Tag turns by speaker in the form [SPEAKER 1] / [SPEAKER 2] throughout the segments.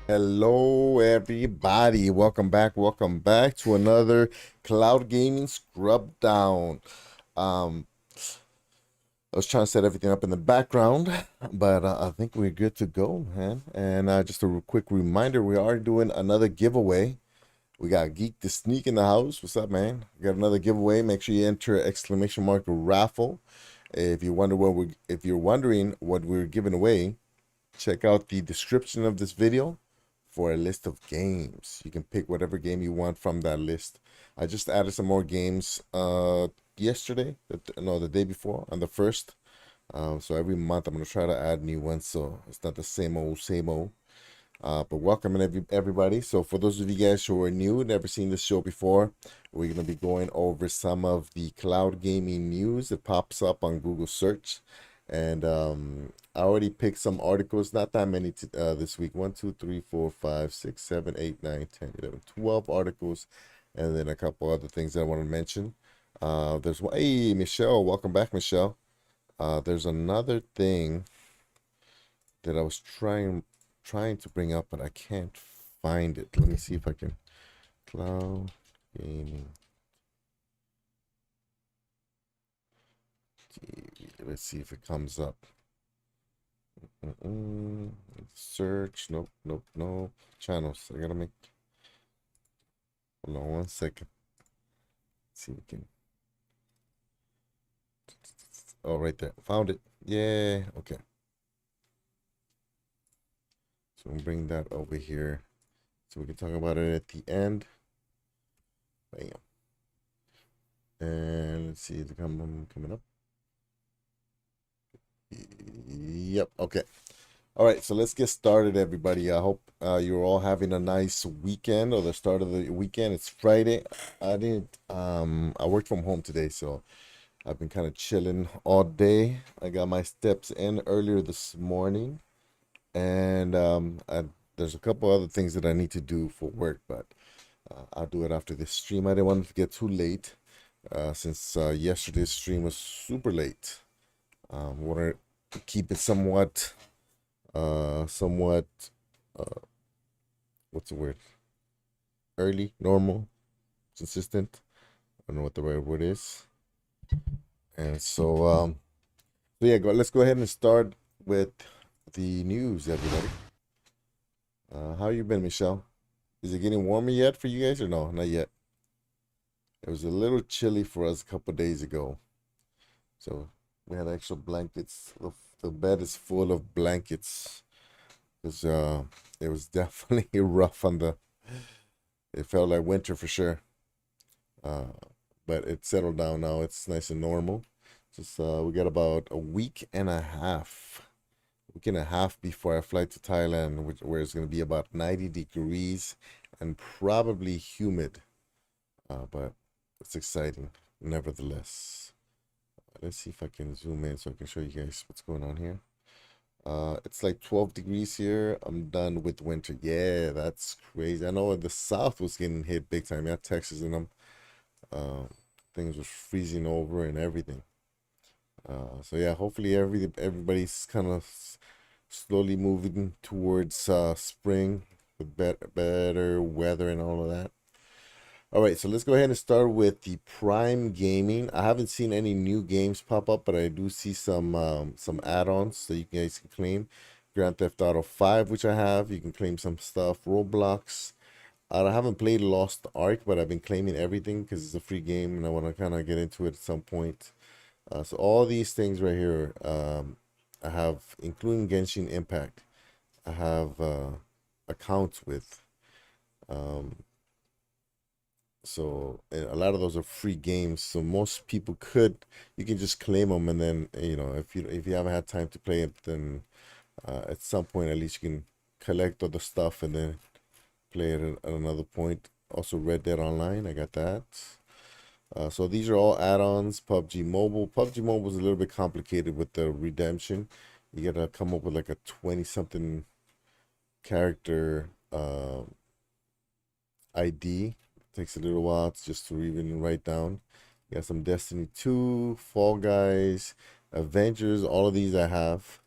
[SPEAKER 1] Hello, everybody. Welcome back. Welcome back to another Cloud Gaming Scrub Down. Um, I was trying to set everything up in the background, but I think we're good to go, man. And just a quick reminder, we are doing another giveaway. We got Geek the Sneak in the house. What's up, man? We got another giveaway. Make sure you enter exclamation mark raffle. If you're wondering what we're giving away, check out the description of this video for a list of games. You can pick whatever game you want from that list. I just added some more games yesterday, no, the day before on the 1st. So every month I'm going to try to add new ones so it's not the same old, same old. But welcome everybody. So for those of you guys who are new, never seen this show before, we're going to be going over some of the cloud gaming news that pops up on Google search. And I already picked some articles, not that many this week. 1, 2, 3, 4, 5, 6, 7, 8, 9, 10, 11, 12 articles, and then a couple other things that I want to mention. There's one, hey, Michelle, welcome back, Michelle. There's another thing that I was trying to bring up, but I can't find it. Let me see if I can. Cloud gaming. Let's see if it comes up. Search. Nope, nope, nope. Channels. I gotta make. Hold on 1 second. Let's see if we can. Oh, right there. Found it. Yeah. Okay. So we'll bring that over here so we can talk about it at the end. Bam. And let's see the coming up. Yep. Okay. All right. So let's get started, everybody. I hope you're all having a nice weekend or the start of the weekend. It's Friday. I worked from home today, so I've been kind of chilling all day. I got my steps in earlier this morning, and there's a couple other things that I need to do for work, but I'll do it after this stream. I didn't want it to get too late, since yesterday's stream was super late. Want to keep it somewhat, uh, what's the word? Early, normal, consistent. I don't know what the right word is. And so yeah, let's go ahead and start with the news, everybody. How you been, Michelle? Is it getting warmer yet for you guys or no? Not yet. It was a little chilly for us a couple days ago. So we had extra blankets. The bed is full of blankets. Because it was definitely rough on the. It felt like winter for sure. Uh, but it settled down now. It's nice and normal. Just we got about a week and a half before I fly to Thailand, where it's going to be about 90 degrees and probably humid. But it's exciting, nevertheless. Let's see if I can zoom in so I can show you guys what's going on here. It's like 12 degrees here. I'm done with winter. Yeah, that's crazy. I know the South was getting hit big time. Yeah, Texas and them. Uh, Things was freezing over and everything. So yeah, hopefully everybody's kind of slowly moving towards spring with better weather and all of that. All right, so let's go ahead and start with the Prime Gaming. I haven't seen any new games pop up, but I do see some add-ons that you guys can claim. Grand Theft Auto 5, which I have. You can claim some stuff. Roblox. I haven't played Lost Ark, but I've been claiming everything because it's a free game and I want to kind of get into it at some point. So all these things right here, I have, including Genshin Impact, I have accounts with. Um, so a lot of those are free games. So most people you can just claim them, and then if you haven't had time to play it, then at some point at least you can collect all the stuff and then play it at another point. Also, Red Dead Online, I got that. So these are all add-ons. PUBG Mobile. PUBG Mobile is a little bit complicated with the redemption. You gotta come up with like a 20-something character ID. Takes a little while just to even write down. You got some Destiny 2, Fall Guys, Avengers. All of these I have.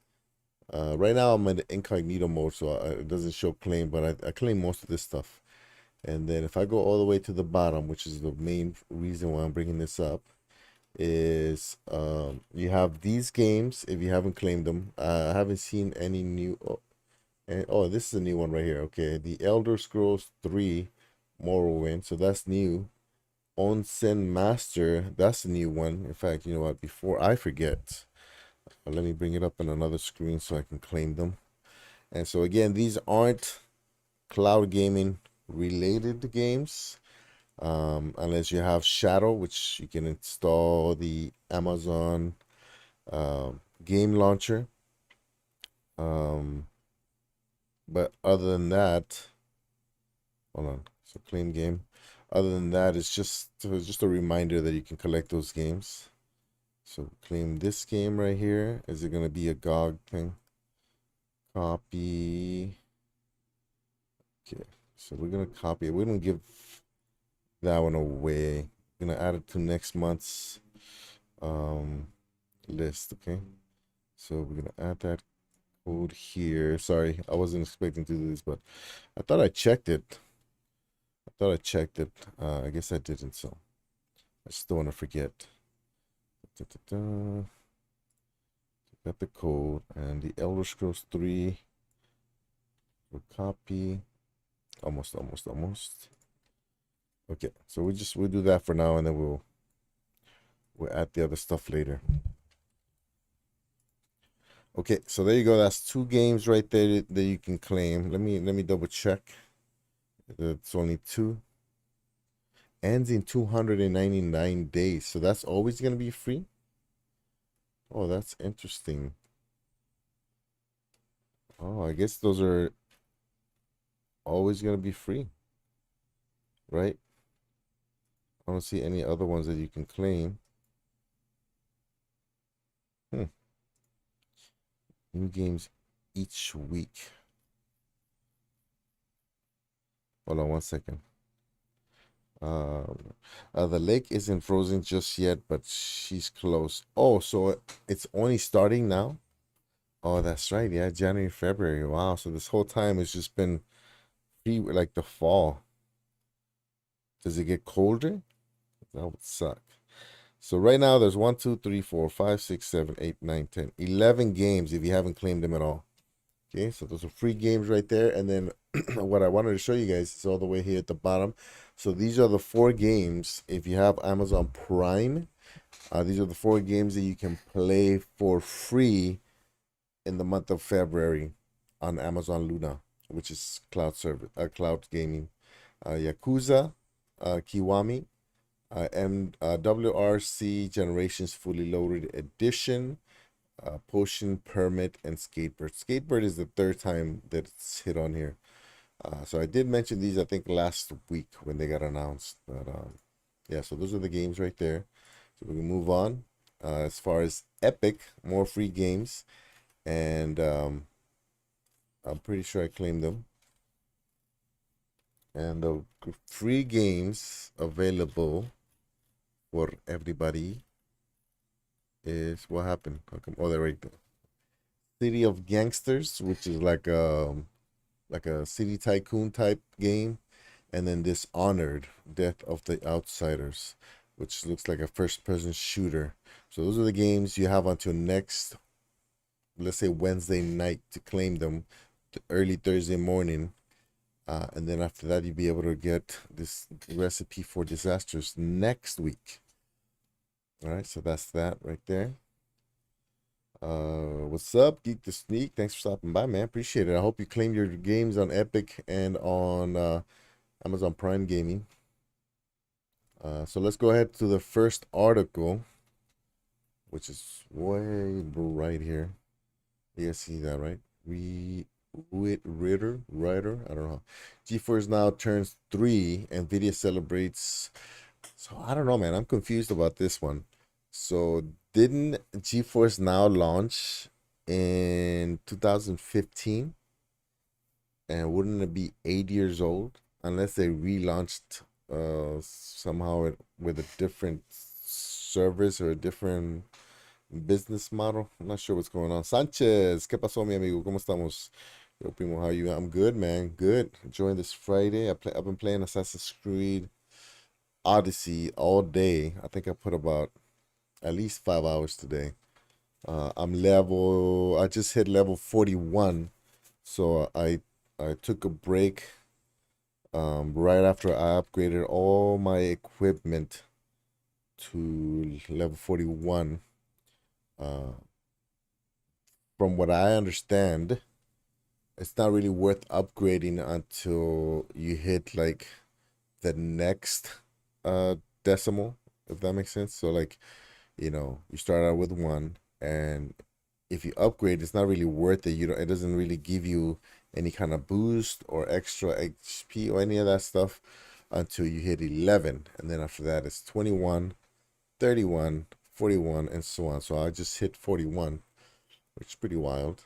[SPEAKER 1] Right now I'm in the incognito mode, so it doesn't show claim, but I claim most of this stuff. And then if I go all the way to the bottom, which is the main reason why I'm bringing this up, is you have these games if you haven't claimed them. I haven't seen any new. Oh, this is a new one right here. Okay, the Elder Scrolls 3 Morrowind, so that's new. Onsen Master, that's a new one. In fact, you know what? Before I forget, let me bring it up on another screen so I can claim them. And so again, these aren't cloud gaming related games, unless you have Shadow, which you can install the Amazon game launcher. But other than that, hold on. So claim game. Other than that, it's just a reminder that you can collect those games. So claim this game right here. Is it gonna be a GOG thing? Copy. Okay, so we're gonna copy it. We're gonna give that one away. We're gonna add it to next month's list. Okay, so we're gonna add that code here. Sorry, I wasn't expecting to do this, but I thought I checked it. I guess I didn't, so I just don't want to forget. Got the code and the Elder Scrolls 3. We'll copy. Almost. Okay, so we'll do that for now, and then we'll add the other stuff later. Okay, so there you go. That's 2 games right there that you can claim. Let me double check. It's only 2. Ends in 299 days, so that's always gonna be free. Oh, that's interesting. Oh, I guess those are always gonna be free, right? I don't see any other ones that you can claim. New games each week. Hold on 1 second. The lake isn't frozen just yet, but she's close. Oh, so it's only starting now? Oh, that's right. Yeah, January, February. Wow. So this whole time it's just been free, like the fall. Does it get colder? That would suck. So right now there's 1, 2, 3, 4, 5, 6, 7, 8, 9, 10, 11 games if you haven't claimed them at all. Okay, so those are free games right there. And then what I wanted to show you guys is all the way here at the bottom. So these are the 4 games. If you have Amazon Prime, these are the 4 games that you can play for free in the month of February on Amazon Luna, which is cloud gaming. Yakuza, Kiwami, WRC Generations Fully Loaded Edition, Potion, Permit, and Skatebird. Skatebird is the 3rd time that it's hit on here. So I did mention these, I think, last week when they got announced. But yeah, so those are the games right there. So we can move on. As far as Epic, more free games. And I'm pretty sure I claimed them. And the free games available for everybody is what happened. Oh, they're right there. City of Gangsters, which is like a city tycoon type game, and then Dishonored, Death of the Outsiders, which looks like a first-person shooter. So those are the games you have until next, let's say, Wednesday night to claim them, to early Thursday morning. And then after that, you'll be able to get this recipe for disasters next week. All right, so that's that right there. What's up, Geek the Sneak? Thanks for stopping by, man. Appreciate it. I hope you claim your games on Epic and on Amazon Prime Gaming. So let's go ahead to the first article, which is way right here. You guys see that, right? Ritter, I don't know. GeForce Now turns 3. Nvidia celebrates. So I don't know, man. I'm confused about this one. So didn't GeForce Now launch in 2015? And wouldn't it be 8 years old unless they relaunched somehow with a different service or a different business model. I'm not sure what's going on. Sanchez, ¿qué pasó, mi amigo? ¿Cómo estamos? Yo, primo, how you? I'm good, man. Good. Enjoying this Friday. I've been playing Assassin's Creed Odyssey all day. I think I put about at least 5 hours today. I just hit level 41. So I took a break right after I upgraded all my equipment to level 41. Uh, from what I understand, it's not really worth upgrading until you hit like the next uh decimal, if that makes sense. So like, you start out with one, and if you upgrade, it's not really worth it. It doesn't really give you any kind of boost or extra HP or any of that stuff until you hit 11. And then after that, it's 21, 31, 41, and so on. So I just hit 41, which is pretty wild.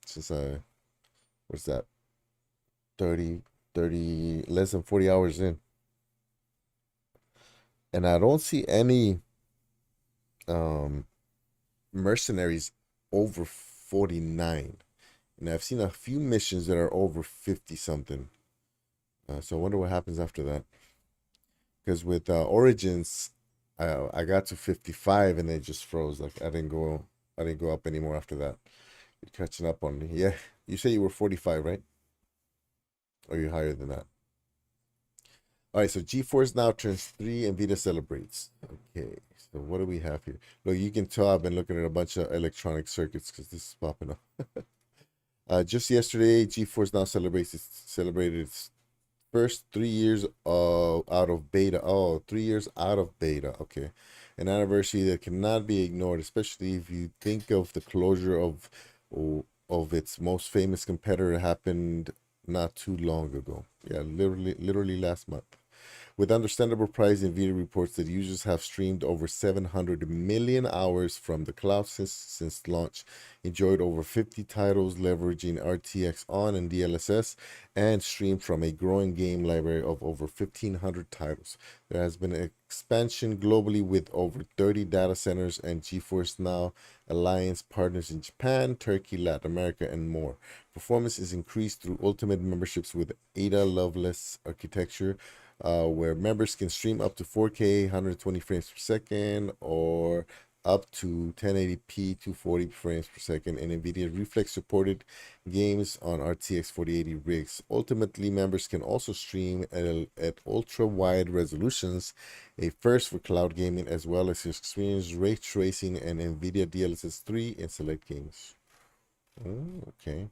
[SPEAKER 1] Since what's that? 30, less than 40 hours in. And I don't see any um mercenaries over 49. And I've seen a few missions that are over 50 something. So I wonder what happens after that. Because with Origins, I got to 55 and it just froze. Like I didn't go up anymore after that. You're catching up on me. Yeah, you say you were 45, right? Or you're higher than that? All right, so GeForce Now turns 3, NVIDIA celebrates. Okay, so what do we have here? Look, you can tell I've been looking at a bunch of electronic circuits because this is popping up. Just yesterday, GeForce Now celebrated its first 3 years out of beta. Oh, 3 years out of beta. Okay, an anniversary that cannot be ignored, especially if you think of the closure of its most famous competitor happened not too long ago. Yeah, literally last month. With understandable price, NVIDIA reports that users have streamed over 700 million hours from the cloud since launch, enjoyed over 50 titles leveraging RTX on and DLSS, and streamed from a growing game library of over 1,500 titles. There has been an expansion globally with over 30 data centers and GeForce Now Alliance partners in Japan, Turkey, Latin America, and more. Performance is increased through Ultimate memberships with Ada Lovelace architecture, where members can stream up to 4K 120 frames per second or up to 1080p 240 frames per second in NVIDIA Reflex supported games on RTX 4080 rigs. Ultimately, members can also stream at ultra wide resolutions, a first for cloud gaming, as well as experience ray tracing and NVIDIA DLSS 3 in select games. Oh, okay.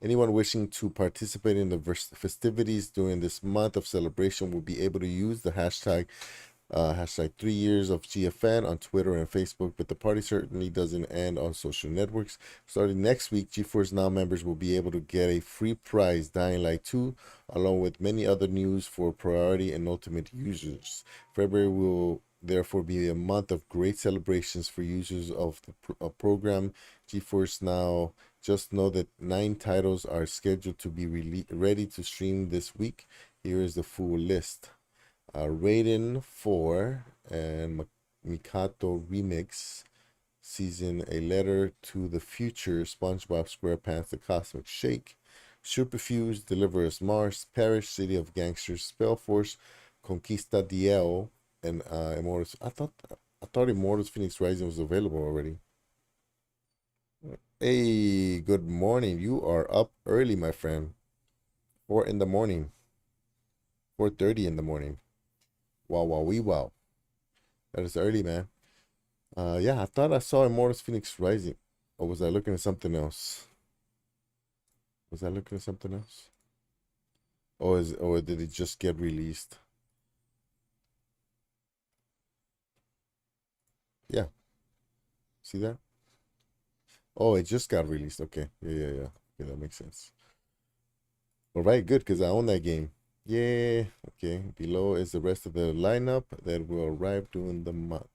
[SPEAKER 1] Anyone wishing to participate in the festivities during this month of celebration will be able to use the hashtag 3 years of GFN on Twitter and Facebook, but the party certainly doesn't end on social networks. Starting next week, GeForce Now members will be able to get a free prize, Dying Light 2, along with many other news for priority and ultimate users. February will therefore be a month of great celebrations for users of the program. GeForce Now, just know that 9 titles are scheduled to be ready to stream this week. Here is the full list. Raiden 4 and Mikato Remix Season A Letter to the Future, SpongeBob SquarePants The Cosmic Shake, Superfuse, Deliver Us Mars, Parish, City of Gangsters, Spellforce, Conquista DL, and Immortals. I thought Immortals Phoenix Rising was available already. Hey, good morning. You are up early, my friend. 4 in the morning. 4:30 in the morning. Wow, wow, wee, wow. That is early, man. Yeah, I thought I saw Immortals Phoenix Rising. Or was I looking at something else? Was I looking at something else? Or did it just get released? Yeah. See that? Oh, it just got released. Okay. Yeah. Okay, that makes sense. All right, good, because I own that game. Yeah. Okay. Below is the rest of the lineup that will arrive during the month.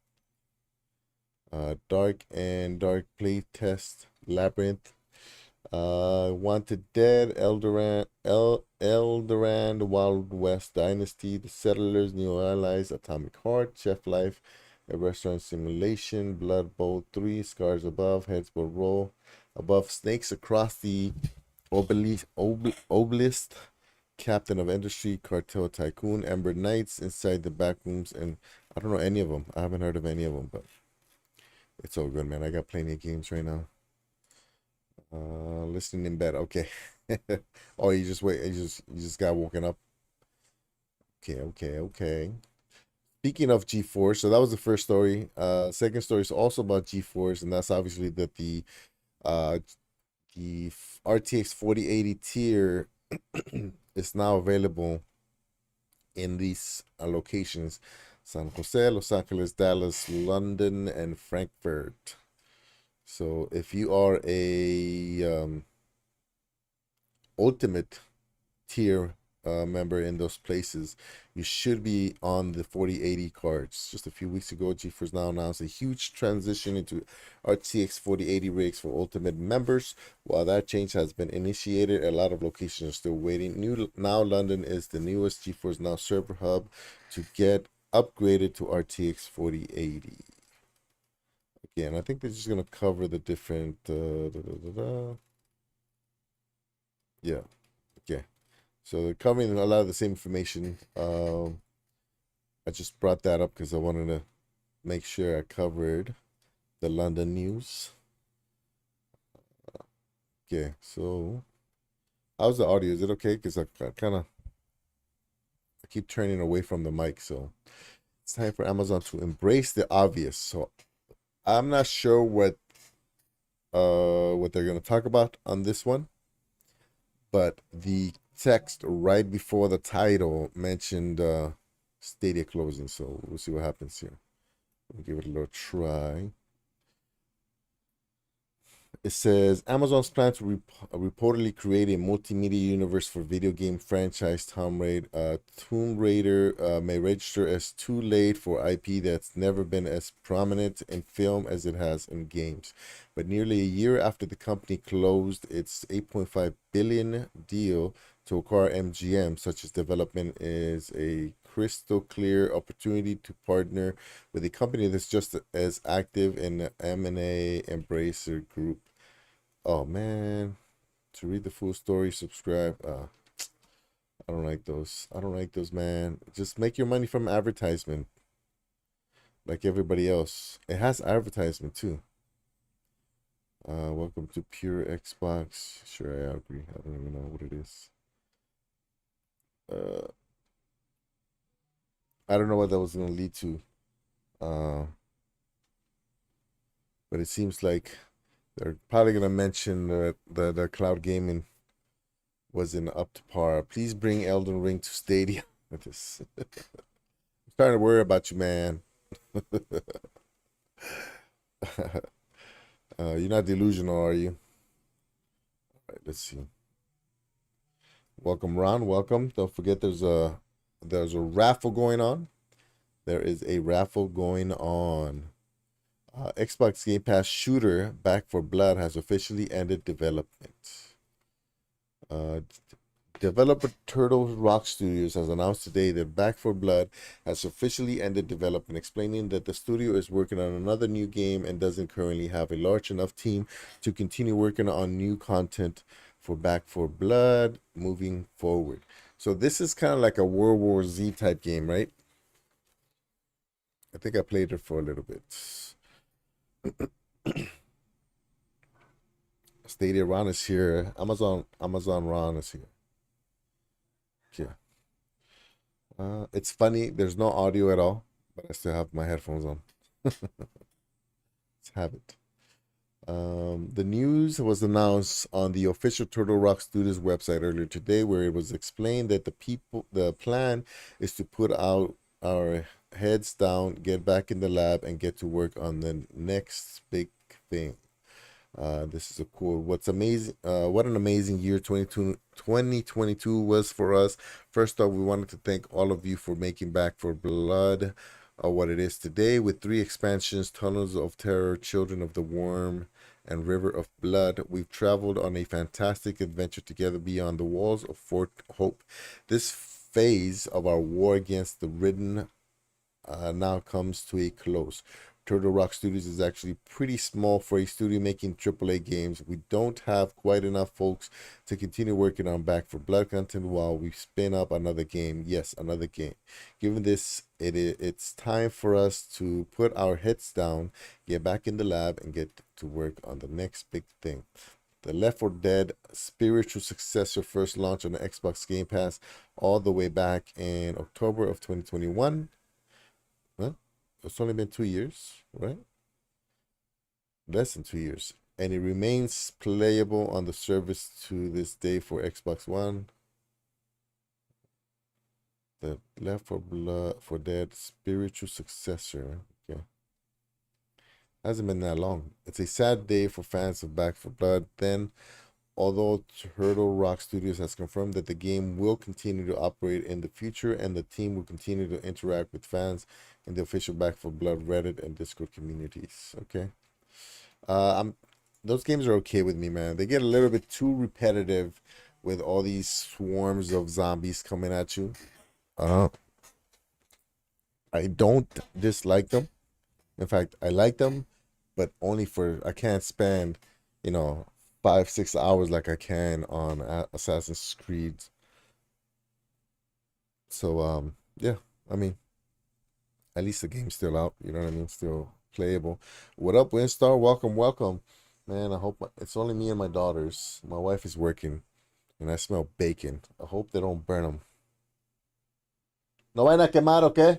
[SPEAKER 1] Dark and Dark Playtest, Labyrinth, Wanted Dead, Eldoran, Wild West Dynasty, The Settlers, New Allies, Atomic Heart, Chef Life, a restaurant simulation, Blood Bowl 3, Scars Above, Heads Will Roll, Above, Snakes Across the Obelisk, Captain of Industry, Cartel Tycoon, Ember Knights, Inside the Backrooms, and I don't know any of them. I haven't heard of any of them, but it's all good, man. I got plenty of games right now. Listening in bed. Okay. Oh, you just wait. You just got woken up. Okay. Speaking of GeForce, so that was the first story. Second story is also about GeForce, and that's obviously that uh the RTX 4080 tier is now available in these locations: San Jose, Los Angeles, Dallas, London, and Frankfurt. So if you are a ultimate tier member in those places, you should be on the 4080 cards. Just a few weeks ago, GeForce Now announced a huge transition into RTX 4080 rigs for ultimate members. While that change has been initiated, a lot of locations are still waiting. Now London is the newest GeForce Now server hub to get upgraded to RTX 4080. Again, I think they're just gonna cover the different yeah. Okay. So they're covering a lot of the same information. I just brought that up because I wanted to make sure I covered the London news. Okay, so how's the audio? Is it okay? Because I keep turning away from the mic. So it's time for Amazon to embrace the obvious. So I'm not sure what they're gonna talk about on this one, but the text right before the title mentioned Stadia closing, so we'll see what happens here. We'll give it a little try. It says Amazon's plan to reportedly create a multimedia universe for video game franchise Tomb Raider may register as too late for IP that's never been as prominent in film as it has in games. But nearly a year after the company closed its $8.5 billion deal to acquire MGM, such as development is a crystal clear opportunity to partner with a company that's just as active in the M&A Embracer Group. Oh man, to read the full story, subscribe. I don't like those. I don't like those, man. Just make your money from advertisement, like everybody else. It has advertisement too. Welcome to Pure Xbox. Sure, I agree. I don't even know what it is. I don't know what that was gonna lead to. But it seems like they're probably gonna mention that the cloud gaming wasn't up to par. Please bring Elden Ring to Stadia. This I'm starting to worry about you, man. You're not delusional, are you? All right, let's see. Welcome, Ron. Welcome. Don't forget there's a raffle going on. There is a raffle going on. Xbox Game Pass shooter Back 4 Blood has officially ended development. Developer Turtle Rock Studios has announced today that Back 4 Blood has officially ended development, explaining that the studio is working on another new game and doesn't currently have a large enough team to continue working on new content for Back 4 Blood moving forward. So this is kind of like a World War Z type game, right? I think I played it for a little bit. Stadia Ron is here. Amazon Ron is here. Yeah. It's funny. There's no audio at all, but I still have my headphones on. Let's have it. The news was announced on the official Turtle Rock Studios website earlier today, where it was explained that the plan is to put out our heads down, get back in the lab, and get to work on the next big thing. This is a cool. What's amazing? What an amazing year 2022 was for us. First off, we wanted to thank all of you for making Back 4 Blood what it is today, with 3 expansions: Tunnels of Terror, Children of the Worm, and River of Blood. We've traveled on a fantastic adventure together beyond the walls of Fort Hope. This phase of our war against the ridden now comes to a close. Turtle Rock Studios is actually pretty small for a studio making AAA games. We don't have quite enough folks to continue working on Back for Blood content while we spin up another game. Yes, another game. Given this, it's time for us to put our heads down, get back in the lab, and get to work on the next big thing. The Left 4 Dead spiritual successor first launched on the Xbox Game Pass all the way back in October of 2021. Well, it's only been 2 years, right? Less than 2 years. And it remains playable on the service to this day for Xbox One. The Left 4 Dead spiritual successor. Okay. Hasn't been that long. It's a sad day for fans of Back 4 Blood. Then, although Turtle Rock Studios has confirmed that the game will continue to operate in the future and the team will continue to interact with fans in the official Back 4 Blood Reddit and Discord communities. Okay. Those games are okay with me, man. They get a little bit too repetitive with all these swarms of zombies coming at you. I don't dislike them. In fact, I like them, but only for I can't spend, 5-6 hours like I can on Assassin's Creed. So yeah, I mean, at least the game's still out. You know what I mean? Still playable. What up, Winstar? Welcome, welcome, man. I hope it's only me and my daughters. My wife is working, and I smell bacon. I hope they don't burn them. No vayan a quemar, okay?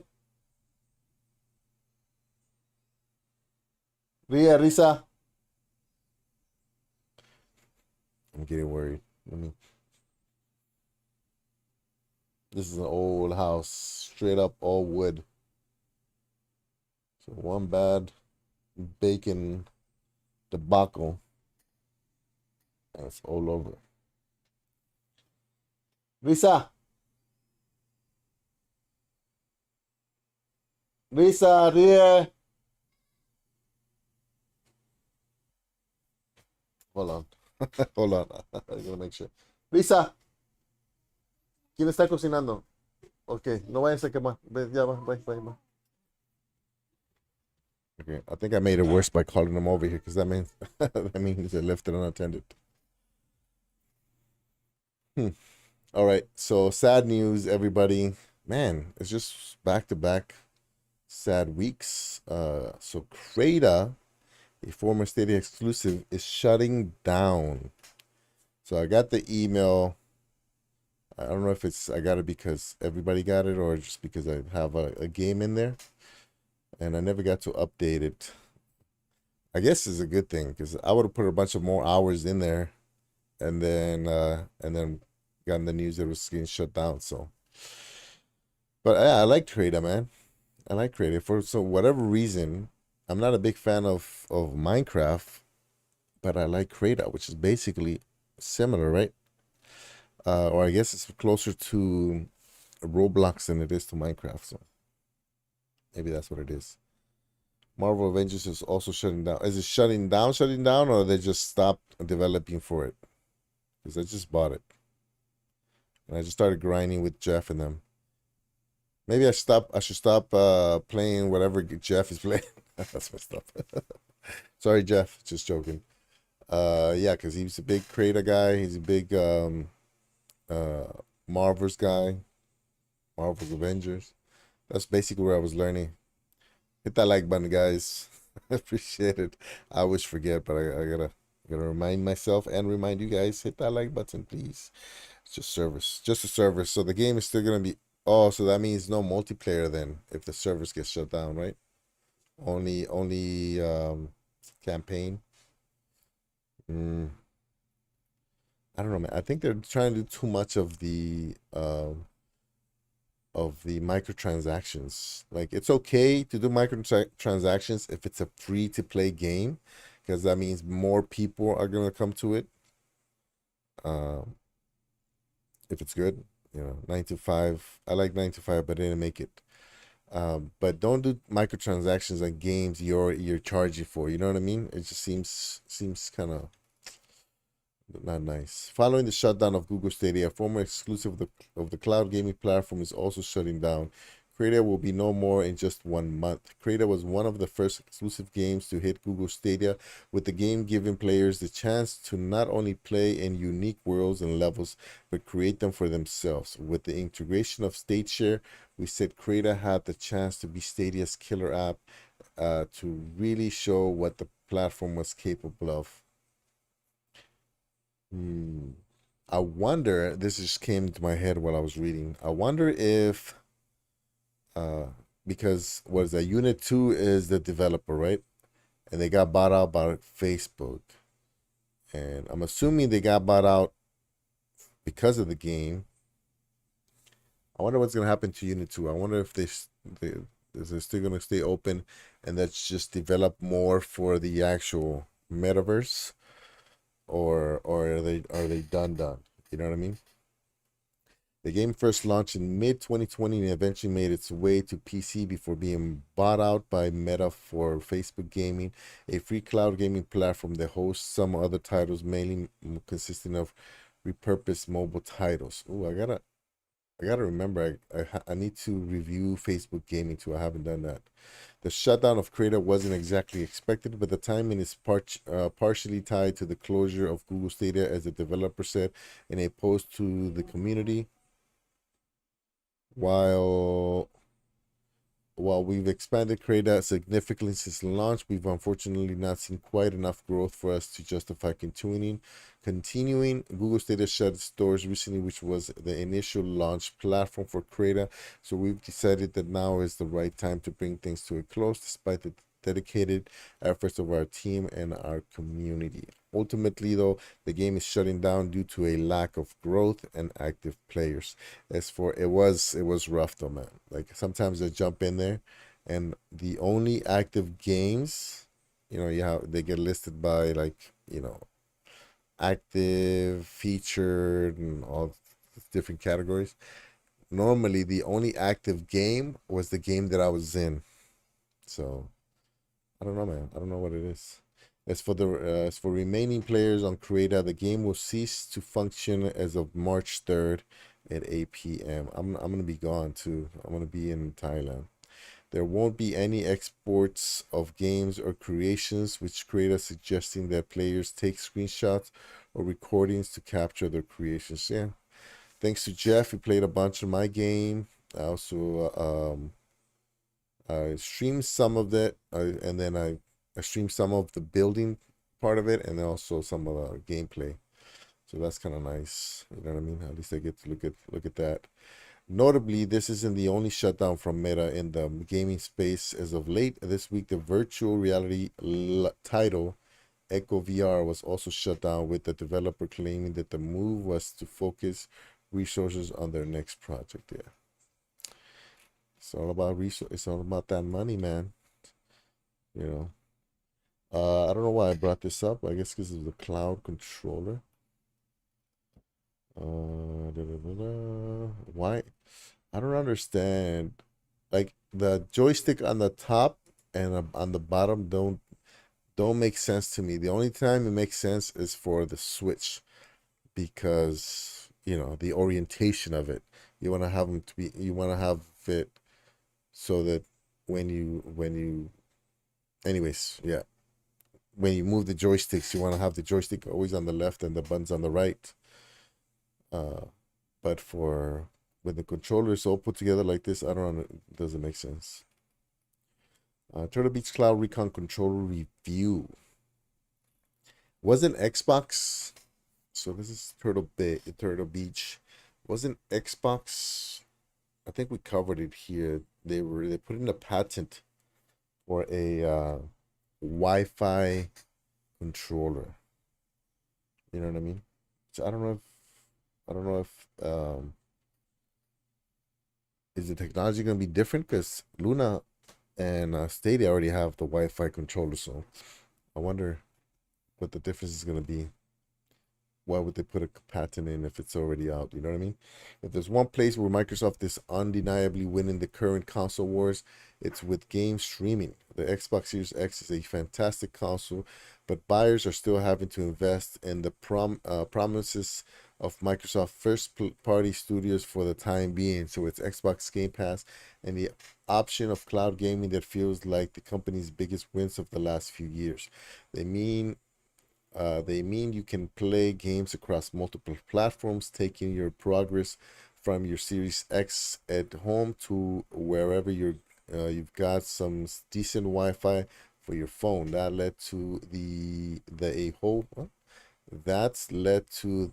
[SPEAKER 1] Ria, Risa. I'm getting worried. This is an old house, straight up all wood. So one bad bacon debacle, and it's all over. Risa. Risa, Ria. Hold on. Hold on. I'm gonna make sure. Risa. ¿Quién está cocinando? Ok, no vayan a quemar. Ya va, bye. Okay, I think I made it worse by calling them over here because that means they left it unattended. All right, so sad news, everybody. Man, it's just back to back sad weeks. So Crata, a former Stadia exclusive, is shutting down. So I got the email. I don't know if I got it because everybody got it or just because I have a game in there. And I never got to update it. I guess it's a good thing because I would have put a bunch of more hours in there and then gotten the news that it was getting shut down. So, but yeah, I like Crata, man. I like Crata for whatever reason. I'm not a big fan of Minecraft, but I like Crata, which is basically similar, right? Or I guess it's closer to Roblox than it is to Minecraft. So maybe that's what it is. Marvel Avengers is also shutting down. Is it shutting down, or they just stopped developing for it? Because I just bought it. And I just started grinding with Jeff and them. Maybe I should stop playing whatever Jeff is playing. That's messed up. Sorry, Jeff. Just joking. Yeah, because he's a big Crata guy. He's a big Marvel's guy. Marvel's Avengers. That's basically where I was learning. Hit that like button, guys. I appreciate it. I always forget, but I gotta remind myself and remind you guys. Hit that like button, please. It's just a service. So the game is still gonna be. Oh, so that means no multiplayer then if the service gets shut down, right? Only campaign. I don't know, man. I think they're trying to do too much of the microtransactions. Like, it's okay to do microtransactions if it's a free to play game, because that means more people are gonna come to it. If it's good, 9 to 5. I like 9 to 5, but I didn't make it. But don't do microtransactions on games you're charging for. You know what I mean? It just seems kind of not nice. Following the shutdown of Google Stadia, a former exclusive of the cloud gaming platform is also shutting down. Creator will be no more in just 1 month. Creator was one of the first exclusive games to hit Google Stadia, with the game giving players the chance to not only play in unique worlds and levels, but create them for themselves. With the integration of StateShare, we said Creator had the chance to be Stadia's killer app, to really show what the platform was capable of. I wonder, this just came into my head while I was reading. I wonder if, because what is that? Unit 2 is the developer, right? And they got bought out by Facebook. And I'm assuming they got bought out because of the game. I wonder what's going to happen to Unit 2. I wonder if they're still going to stay open and that's just develop more for the actual metaverse, or are they done? You know what I mean? The game first launched in mid-2020 and eventually made its way to PC before being bought out by Meta for Facebook Gaming, a free cloud gaming platform that hosts some other titles, mainly consisting of repurposed mobile titles. Oh, I gotta remember. I need to review Facebook Gaming too. I haven't done that. The shutdown of Creator wasn't exactly expected, but the timing is partially tied to the closure of Google Stadia, as the developer said in a post to the community. While we've expanded Creator significantly since launch, we've unfortunately not seen quite enough growth for us to justify continuing. Google Stadia shut its doors recently, which was the initial launch platform for Creator. So we've decided that now is the right time to bring things to a close, despite the dedicated efforts of our team and our community. Ultimately, though, the game is shutting down due to a lack of growth and active players. As for it was rough though, man. Like sometimes I jump in there, and the only active games, they get listed by, like, active, featured, and all different categories. Normally, the only active game was the game that I was in. So I don't know, man. I don't know what it is. As for remaining players on Creator, the game will cease to function as of March 3rd at 8 p.m. I'm gonna be gone too. I'm gonna be in Thailand. There won't be any exports of games or creations, which Creator suggesting that players take screenshots or recordings to capture their creations. Yeah. Thanks to Jeff, he played a bunch of my game. I also I streamed some of that, and then I streamed some of the building part of it, and then also some of the gameplay. So that's kind of nice. You know what I mean? At least I get to look at that. Notably, this isn't the only shutdown from Meta in the gaming space. As of late this week, the virtual reality title Echo VR was also shut down, with the developer claiming that the move was to focus resources on their next project. Yeah. It's all about It's all about that money, man. You know. I don't know why I brought this up. I guess because of the cloud controller. Why? I don't understand. Like the joystick on the top and on the bottom don't make sense to me. The only time it makes sense is for the Switch, because the orientation of it. You want to have them to be. You want to have it so that anyways, yeah, when you move the joysticks, you want to have the joystick always on the left and the buttons on the right. But for when the controller is all put together like this, I don't know, it doesn't make sense. Turtle Beach Cloud Recon controller review. Wasn't Xbox? So this is Turtle Beach. Wasn't Xbox? I think we covered it here. They put in a patent for a Wi-Fi controller. You know what I mean? So I don't know if is the technology going to be different, because Luna and Stadia already have the Wi-Fi controller. So I wonder what the difference is going to be. Why would they put a patent in if it's already out? You know what I mean? If there's one place where Microsoft is undeniably winning the current console wars, it's with game streaming. The Xbox Series X is a fantastic console, but buyers are still having to invest in the promises of Microsoft first-party studios for the time being. So it's Xbox Game Pass and the option of cloud gaming that feels like the company's biggest wins of the last few years. They mean you can play games across multiple platforms, taking your progress from your Series X at home to wherever you've got some decent Wi-Fi for your phone. That's led to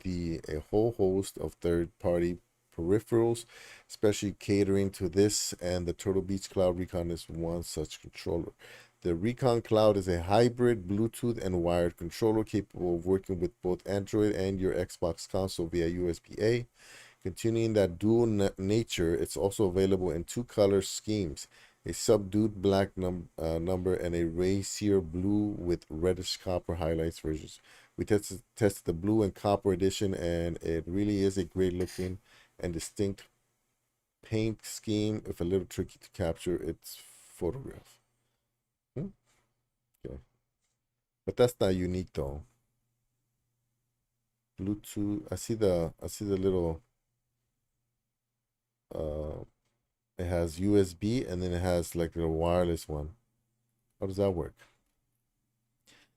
[SPEAKER 1] a whole host of third-party peripherals, especially catering to this, and the Turtle Beach Cloud Recon is one such controller. The Recon Cloud is a hybrid Bluetooth and wired controller capable of working with both Android and your Xbox console via USB-A. Continuing that dual nature, it's also available in two color schemes, a subdued black number and a racier blue with reddish copper highlights versions. We tested the blue and copper edition, and it really is a great looking and distinct paint scheme, if a little tricky to capture its photograph. Okay. But that's not unique though. Bluetooth, I see the little it has USB and then it has like a wireless one. How does that work?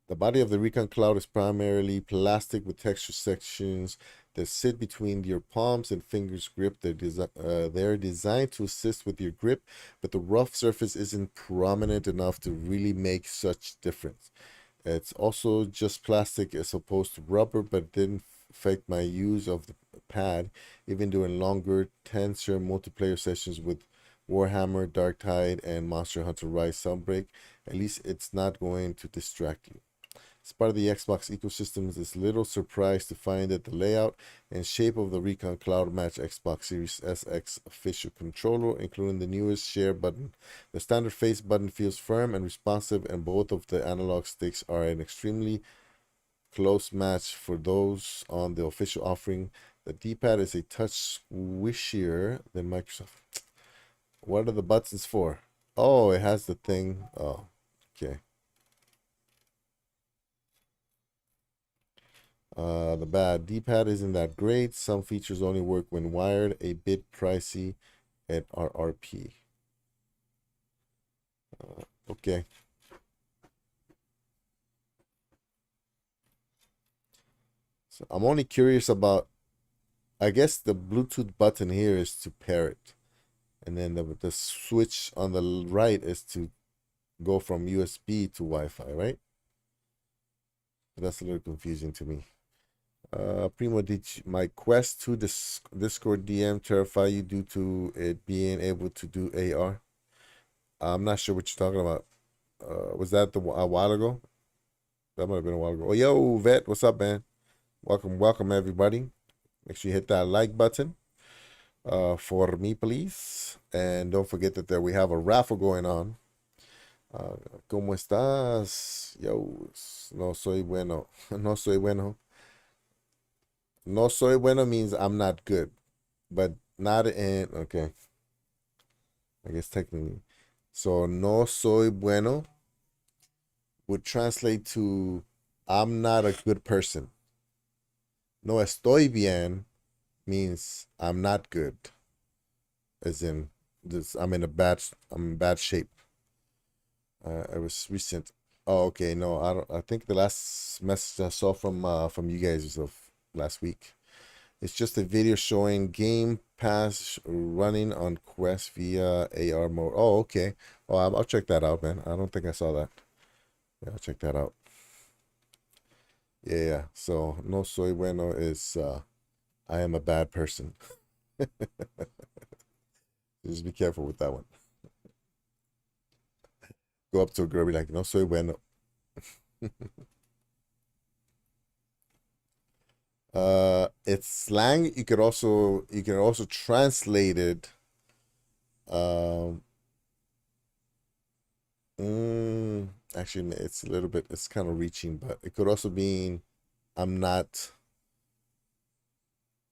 [SPEAKER 1] The body of the Recon Cloud is primarily plastic with texture sections that sit between your palms and fingers grip. They're designed to assist with your grip, but the rough surface isn't prominent enough to really make such difference. It's also just plastic as opposed to rubber, but it didn't affect my use of the pad, even during longer, tenser multiplayer sessions with Warhammer, Dark Tide, and Monster Hunter Rise Sunbreak. At least it's not going to distract you. As part of the Xbox ecosystem, it's little surprise to find that the layout and shape of the Recon Cloud match Xbox Series SX official controller, including the newest share button. The standard face button feels firm and responsive, and both of the analog sticks are an extremely close match for those on the official offering. The D-pad is a touch squishier than Microsoft. What are the buttons for? Oh, it has the thing. Oh, okay. The bad D-pad isn't that great. Some features only work when wired, a bit pricey at RRP. Okay. So I'm only curious about, I guess the Bluetooth button here is to pair it. And then the switch on the right is to go from USB to Wi-Fi, right? That's a little confusing to me. Primo, did my Quest 2 Discord DM terrify you due to it being able to do AR? I'm not sure what you're talking about. Was that a while ago? That might have been a while ago. Oh, yo, Vet, what's up, man? Welcome, everybody. Make sure you hit that like button for me, please. And don't forget that we have a raffle going on. ¿Cómo estás? Yo, no soy bueno. No soy bueno. No soy bueno means I'm not good, but not in, okay. I guess technically. So no soy bueno would translate to I'm not a good person. No estoy bien means I'm not good. As in this I'm in bad shape. It was recent. Oh, okay. No, I don't. I think the last message I saw from you guys was of last week. It's just a video showing Game Pass running on Quest via AR mode. Oh, okay. Oh, I'll check that out, man. I don't think I saw that. Yeah, I'll check that out. Yeah. So no soy bueno is I am a bad person. Just be careful with that one. Go up to a girl, be like, no soy bueno. It's slang. You can also translate it. Actually, it's a little bit. It's kind of reaching, but it could also mean I'm not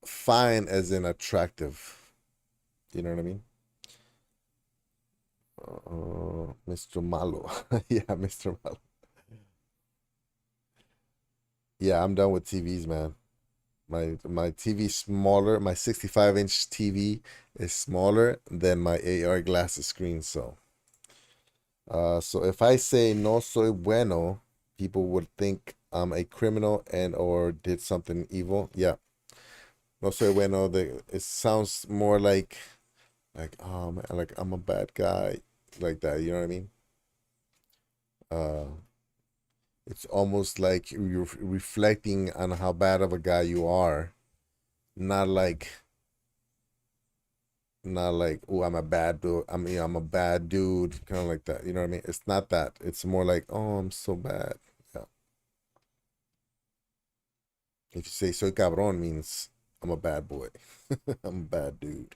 [SPEAKER 1] fine, as in attractive. You know what I mean? Mr. Malo. Yeah, Mr. Malo. Yeah, I'm done with TVs, man. My TV smaller. My 65-inch TV is smaller than my AR glasses screen. So if I say no soy bueno, people would think I'm a criminal and or did something evil. Yeah, no soy bueno. It sounds more like like I'm a bad guy, like that. You know what I mean? Uh, it's almost like you're reflecting on how bad of a guy you are, not like not like, oh, I'm a bad dude. I'm a bad dude, kind of like that. You know what I mean? It's not that. It's more like, oh, I'm so bad. Yeah. If you say soy cabrón means I'm a bad boy. I'm a bad dude.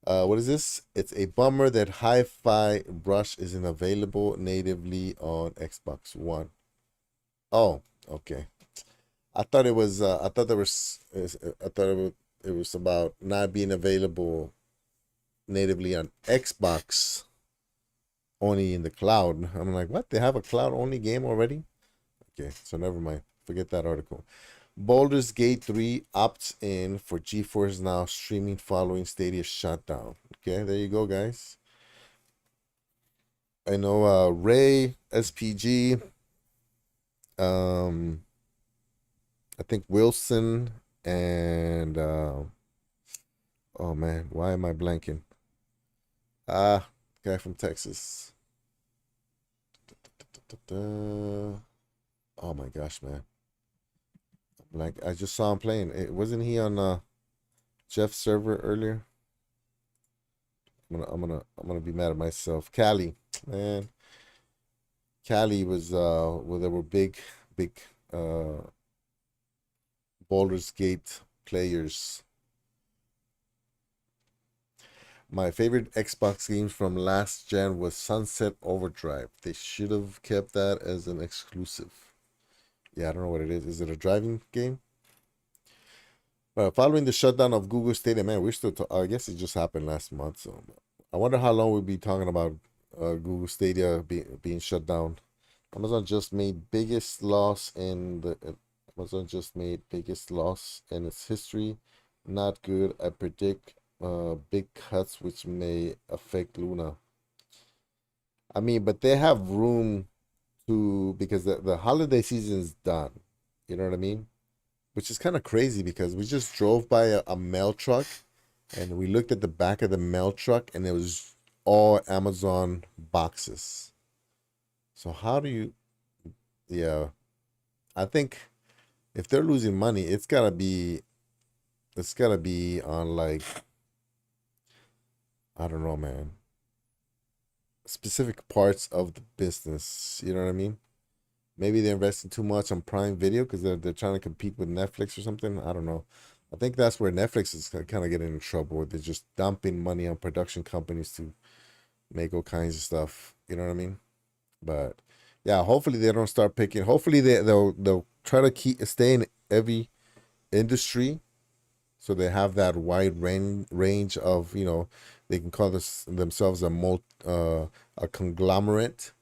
[SPEAKER 1] What is this? It's a bummer that Hi-Fi Rush isn't available natively on Xbox One. Oh, okay. I thought it was. I thought there was. I thought it was about not being available natively on Xbox, only in the cloud. I'm like, what? They have a cloud only game already? Okay, so never mind. Forget that article. Baldur's Gate 3 opts in for GeForce Now streaming following Stadia shutdown. Okay, there you go, guys. I know Ray, SPG, um, I think Wilson, and oh man, why am I blanking? Guy from Texas. Oh my gosh, man. Like I just saw him playing. Wasn't he on Jeff's server earlier? I'm gonna be mad at myself. Cali, man. Cali was well, there were big uh Baldur's Gate players. My favorite Xbox games from last gen was Sunset Overdrive. They should have kept that as an exclusive. Yeah, I don't know what it is. Is it a driving game? Following the shutdown of Google Stadia, man, we're still. I guess it just happened last month. So I wonder how long we'll be talking about Google Stadia being shut down. Amazon just made biggest loss in the. Amazon just made biggest loss in its history. Not good. I predict big cuts, which may affect Luna. I mean, but they have room to because the holiday season is done. You know what I mean? Which is kind of crazy because we just drove by a mail truck and we looked at the back of the mail truck and it was all Amazon boxes. So how do you, yeah, I think if they're losing money, it's gotta be on like, I don't know, man, specific parts of the business. You know what I mean? Maybe they're investing too much on Prime Video because they're trying to compete with Netflix or something. I don't know. I think that's where Netflix is kind of getting in trouble. They're just dumping money on production companies to make all kinds of stuff. You know what I mean? But yeah, hopefully they don't start picking. Hopefully they'll try to stay in every industry so they have that wide range of they can call themselves a conglomerate,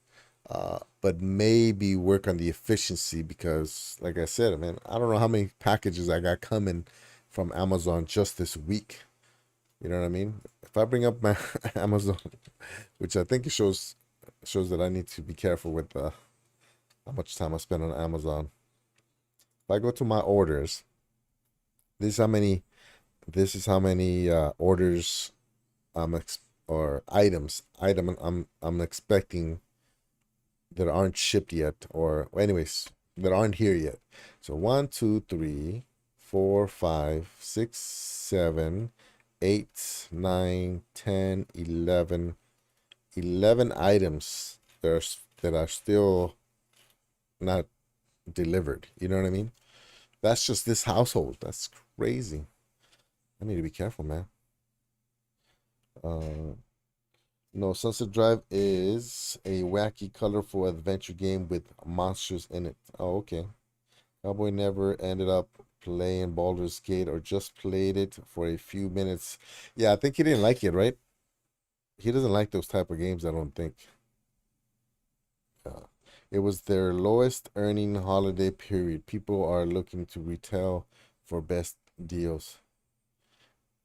[SPEAKER 1] but maybe work on the efficiency because, like I said, man, I don't know how many packages I got coming from Amazon just this week. You know what I mean? If I bring up my Amazon, which I think it shows that I need to be careful with how much time I spend on Amazon. If I go to my orders, this is how many. This is how many orders or I'm expecting that aren't shipped yet, or anyways, that aren't here yet. So 1, 2, 3, 4, 5, 6, 7, 8, 9, 10, 11, 11 items that are still not delivered. You know what I mean? That's just this household. That's crazy. I need to be careful, man. Uh, no, Sunset Drive is a wacky, colorful adventure game with monsters in it. Oh, okay. Cowboy never ended up playing Baldur's Gate or just played it for a few minutes. Yeah, I think he didn't like it, right? He doesn't like those type of games, I don't think. It was their lowest earning holiday period. People are looking to retail for best deals.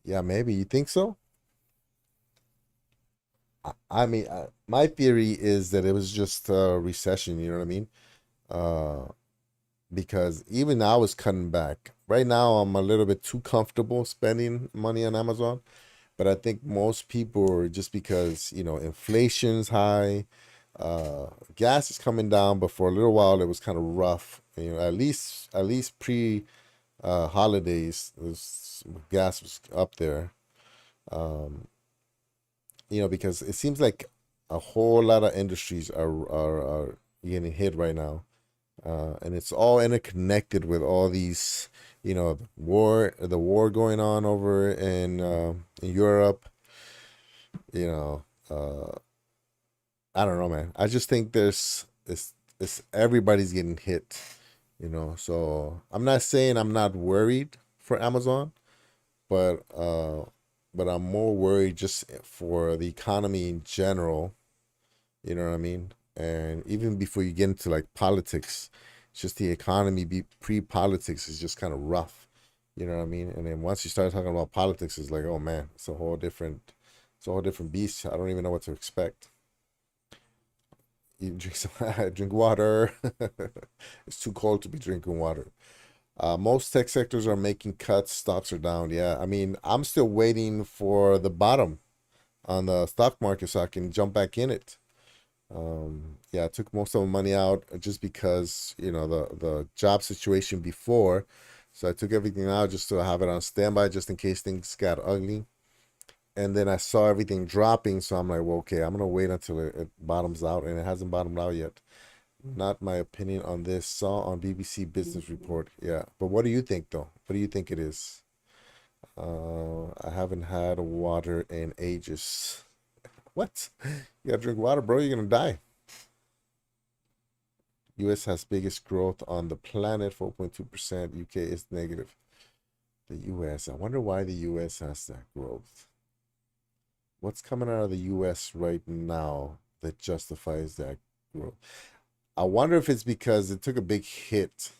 [SPEAKER 1] Yeah, maybe. You think so? I mean, my theory is that it was just a recession. You know what I mean? Uh, because even I was cutting back. Right now, I'm a little bit too comfortable spending money on Amazon. But I think most people are just because, inflation's high, gas is coming down, but for a little while it was kind of rough. At least pre holidays, gas was up there. Um, because it seems like a whole lot of industries are getting hit right now, and it's all interconnected with all these, the war going on over in Europe. You know, I don't know, man. I just think it's everybody's getting hit. So I'm not saying I'm not worried for Amazon, but I'm more worried just for the economy in general. You know what I mean? And even before you get into like politics, it's just the economy pre-politics is just kind of rough. You know what I mean? And then once you start talking about politics, it's like, oh man, it's a whole different beast. I don't even know what to expect. You drink some, drink water. It's too cold to be drinking water. Most tech sectors are making cuts. Stocks are down. Yeah, I mean, I'm still waiting for the bottom on the stock market so I can jump back in it. Yeah, I took most of my money out just because the job situation before, so I took everything out just to have it on standby just in case things got ugly. And then I saw everything dropping, so I'm like, well, okay, I'm gonna wait until it bottoms out, and it hasn't bottomed out yet. Not my opinion on this. Saw on BBC Business Report. Yeah, but what do you think though? What do you think it is? I haven't had water in ages. What? You gotta drink water, bro. You're gonna die. US has biggest growth on the planet, 4.2%. UK is negative. The US. I wonder why the US has that growth. What's coming out of the US right now that justifies that growth? I wonder if it's because it took a big hit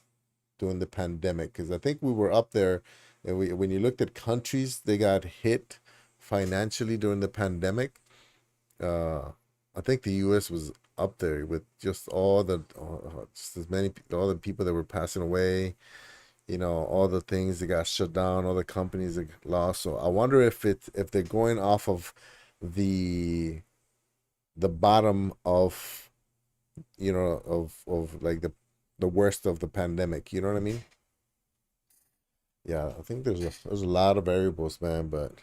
[SPEAKER 1] during the pandemic, because I think we were up there, and when you looked at countries, they got hit financially during the pandemic. Uh, I think the U.S. was up there with just just as many, all the people that were passing away. All the things that got shut down, all the companies that lost. So I wonder if they're going off of the the bottom of of like the worst of the pandemic. You know what I mean? Yeah, I think there's a lot of variables, man, but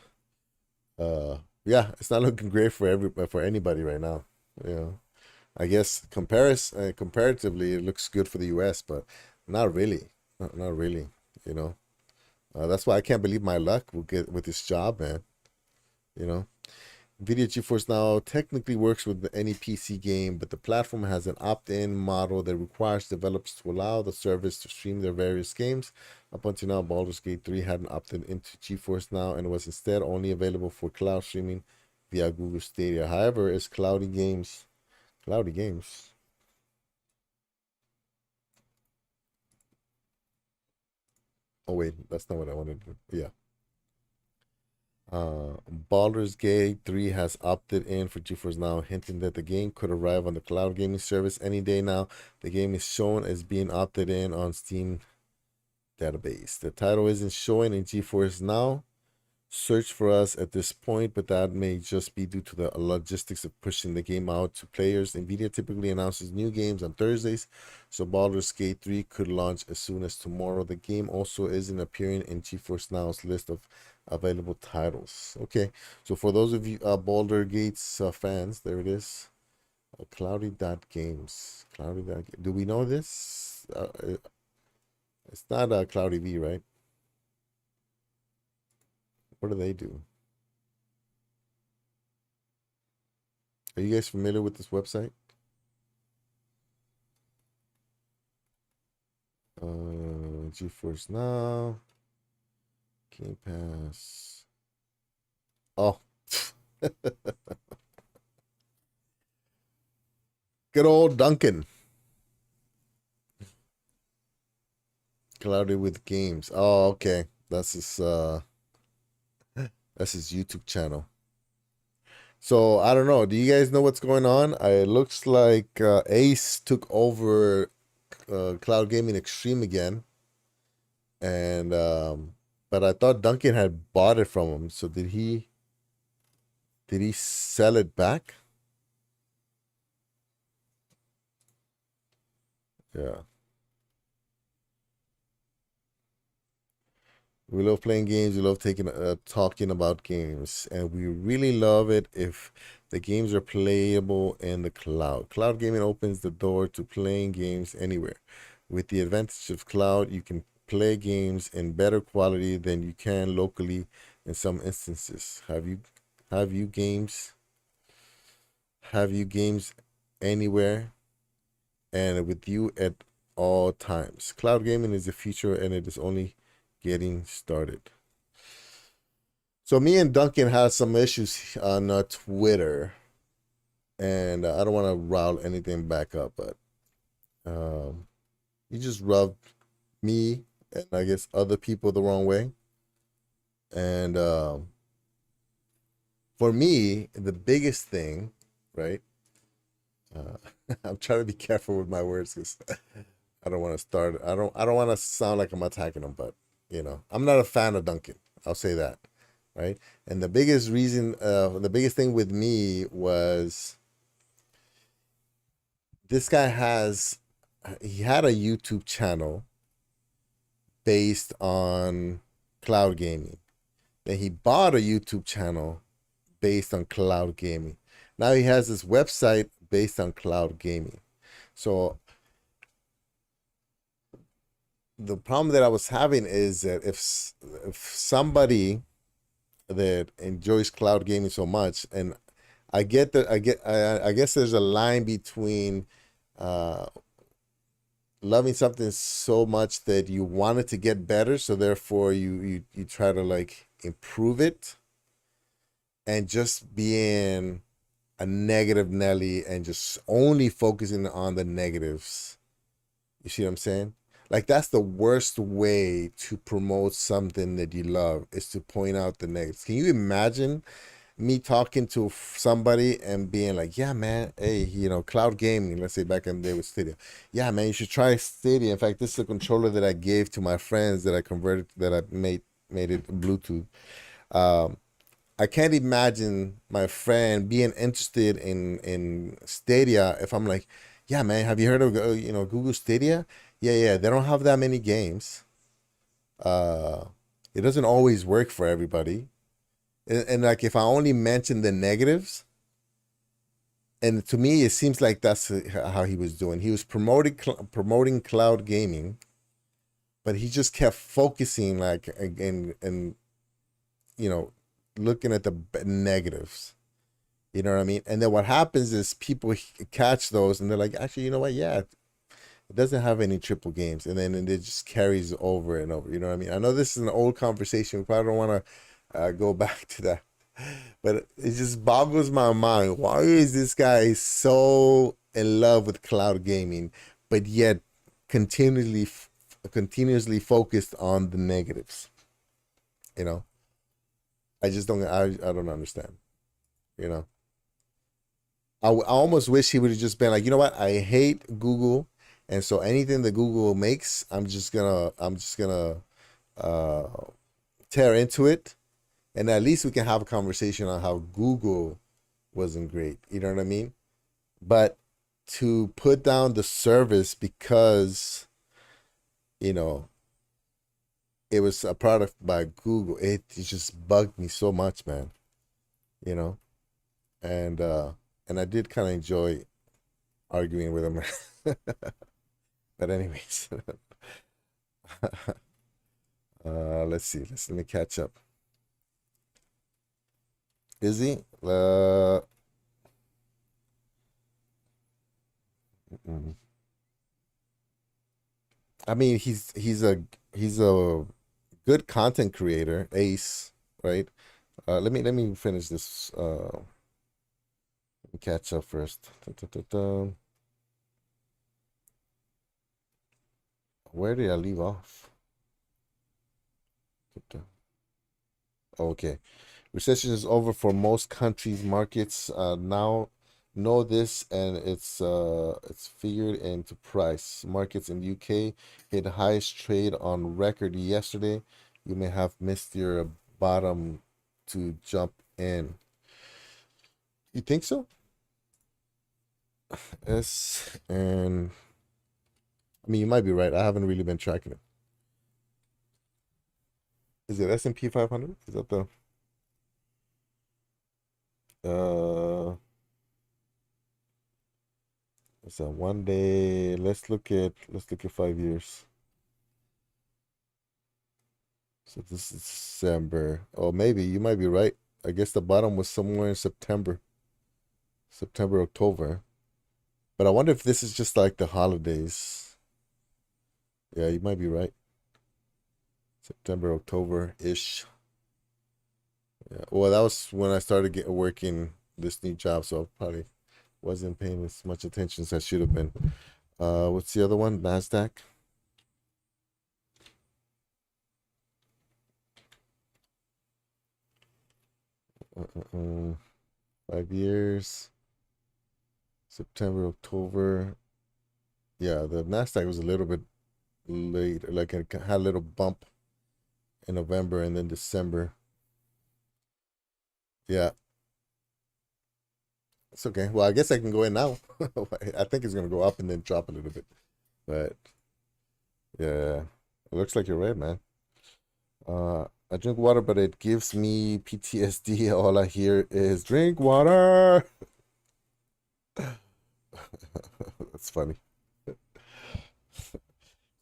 [SPEAKER 1] uh yeah, it's not looking great for anybody right now. You know, I guess comparatively it looks good for the US, but not really. Not really, you know. That's why I can't believe my luck will get with this job, man. You know. NVIDIA GeForce Now technically works with any PC game, but the platform has an opt-in model that requires developers to allow the service to stream their various games. Up until now, Baldur's Gate 3 hadn't opted into GeForce Now and was instead only available for cloud streaming via Google Stadia. However, it's Cloudy Games. Oh wait, that's not what I wanted to do. Yeah. Baldur's Gate 3 has opted in for GeForce Now, hinting that the game could arrive on the cloud gaming service any day now. The game is shown as being opted in on Steam database. The title isn't showing in GeForce Now search for us at this point, but that may just be due to the logistics of pushing the game out to players. Nvidia typically announces new games on Thursdays, so Baldur's Gate 3 could launch as soon as tomorrow. The game also isn't appearing in GeForce Now's list of available titles. Okay, so for those of you Baldur Gates fans, there it is. Cloudy.games. Do we know this? It's not Cloudy V, right? What do they do? Are you guys familiar with this website? GeForce Now, Game Pass. Oh, good old Duncan. Clouded with games. Oh, okay. That's his YouTube channel. So I don't know. Do you guys know what's going on? It looks like Ace took over Cloud Gaming Extreme again, and but I thought Duncan had bought it from him. So did he? Did he sell it back? Yeah. We love playing games. We love talking about games, and we really love it if the games are playable in the cloud. Cloud gaming opens the door to playing games anywhere. With the advantage of cloud, you can play games in better quality than you can locally in some instances. Have you games have you games anywhere and with you at all times. Cloud gaming is the future and it is only getting started. So me and Duncan had some issues on Twitter, and I don't want to rile anything back up, but he just rubbed me and I guess other people the wrong way. And for me, the biggest thing, right? I'm trying to be careful with my words because I don't want to start. I don't want to sound like I'm attacking him, but I'm not a fan of Duncan. I'll say that, right? And the biggest reason, the biggest thing with me was this guy he had a YouTube channel based on cloud gaming. Then he bought a YouTube channel based on cloud gaming. Now he has this website based on cloud gaming. So the problem that I was having is that if somebody that enjoys cloud gaming so much, and I get that I guess there's a line between loving something so much that you want it to get better, so therefore you try to like improve it, and just being a negative Nelly and just only focusing on the negatives. You see what I'm saying? Like that's the worst way to promote something that you love, is to point out the negatives. Can you imagine me talking to somebody and being like, yeah, man, hey, cloud gaming, let's say back in the day with Stadia. Yeah, man, you should try Stadia. In fact, this is a controller that I gave to my friends that I converted, that I made it Bluetooth. I can't imagine my friend being interested in Stadia if I'm like, yeah, man, have you heard of Google Stadia? Yeah, yeah, they don't have that many games. Uh, it doesn't always work for everybody, and like if I only mention the negatives, and to me it seems like that's how he was doing. He was promoting cloud gaming, but he just kept focusing like and you know looking at the negatives. You know what I mean? And then what happens is people catch those and they're like, actually, you know what? Yeah, it doesn't have any triple games, and then it just carries over and over. You know what I mean? I know this is an old conversation. We probably don't want to go back to that, but it just boggles my mind. Why is this guy so in love with cloud gaming, but yet continuously focused on the negatives? You know, I just don't. I don't understand. You know, I almost wish he would have just been like, you know what? I hate Google, and so anything that Google makes, I'm just gonna uh, tear into it, and at least we can have a conversation on how Google wasn't great. You know what I mean? But to put down the service because you know it was a product by Google, it just bugged me so much, man. You know, and I did kind of enjoy arguing with him. But anyways, let's see. Let me catch up. Is he? Mm. I mean, he's a good content creator, Ace, right? Let me finish this. Catch up first. Dun, dun, dun, dun. Where did I leave off? Okay. Recession is over for most countries' markets. Now know this, and it's figured into price. Markets in the UK hit the highest trade on record yesterday. You may have missed your bottom to jump in. You think so? S and I mean, you might be right. I haven't really been tracking it. Is it S&P 500? Is that the uh? It's a 1 day. Let's look at 5 years. So this is December. Oh, maybe you might be right. I guess the bottom was somewhere in September, October. But I wonder if this is just like the holidays. Yeah, you might be right. September, October-ish. Yeah. Well, that was when I started working this new job, so I probably wasn't paying as much attention as I should have been. What's the other one? NASDAQ. 5 years. September, October. Yeah, the NASDAQ was a little bit late. Like it had a little bump in November and then December. Yeah, it's okay. Well, I guess I can go in now. I think it's gonna go up and then drop a little bit. But yeah, it looks like you're right, man. I drink water, but it gives me PTSD. All I hear is drink water. That's funny.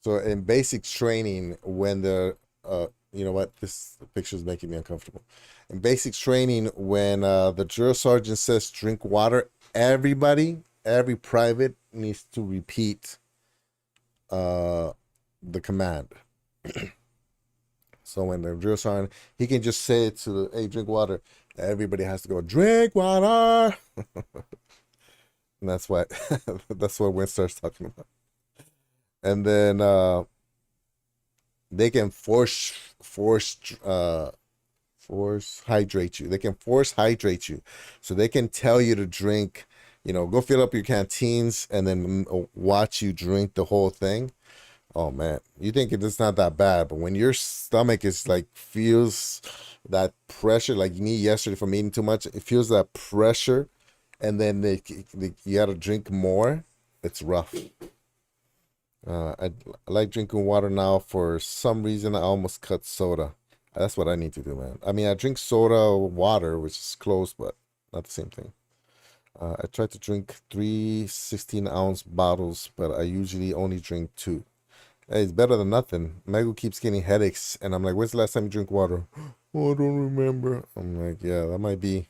[SPEAKER 1] So in basic training, when you know what, this picture is making me uncomfortable. In basic training, when the drill sergeant says drink water, every private needs to repeat uh, the command. So when the drill sergeant, he can just say it to the, hey, drink water. Everybody has to go, drink water. And that's what that's what Winstar's talking about. And then they can force hydrate you. They can force hydrate you. So they can tell you to drink, go fill up your canteens and then watch you drink the whole thing. Oh man, you think it's not that bad, but when your stomach is like feels that pressure, like me yesterday from eating too much, it feels that pressure, and then you got to drink more. It's rough. I like drinking water now. For some reason, I almost cut soda. That's what I need to do, man. I mean, I drink soda water, which is close, but not the same thing. I try to drink 3 16-ounce bottles, but I usually only drink 2. Hey, it's better than nothing. Megu keeps getting headaches, and I'm like, "When's the last time you drink water?" Oh, I don't remember. I'm like, "Yeah, that might be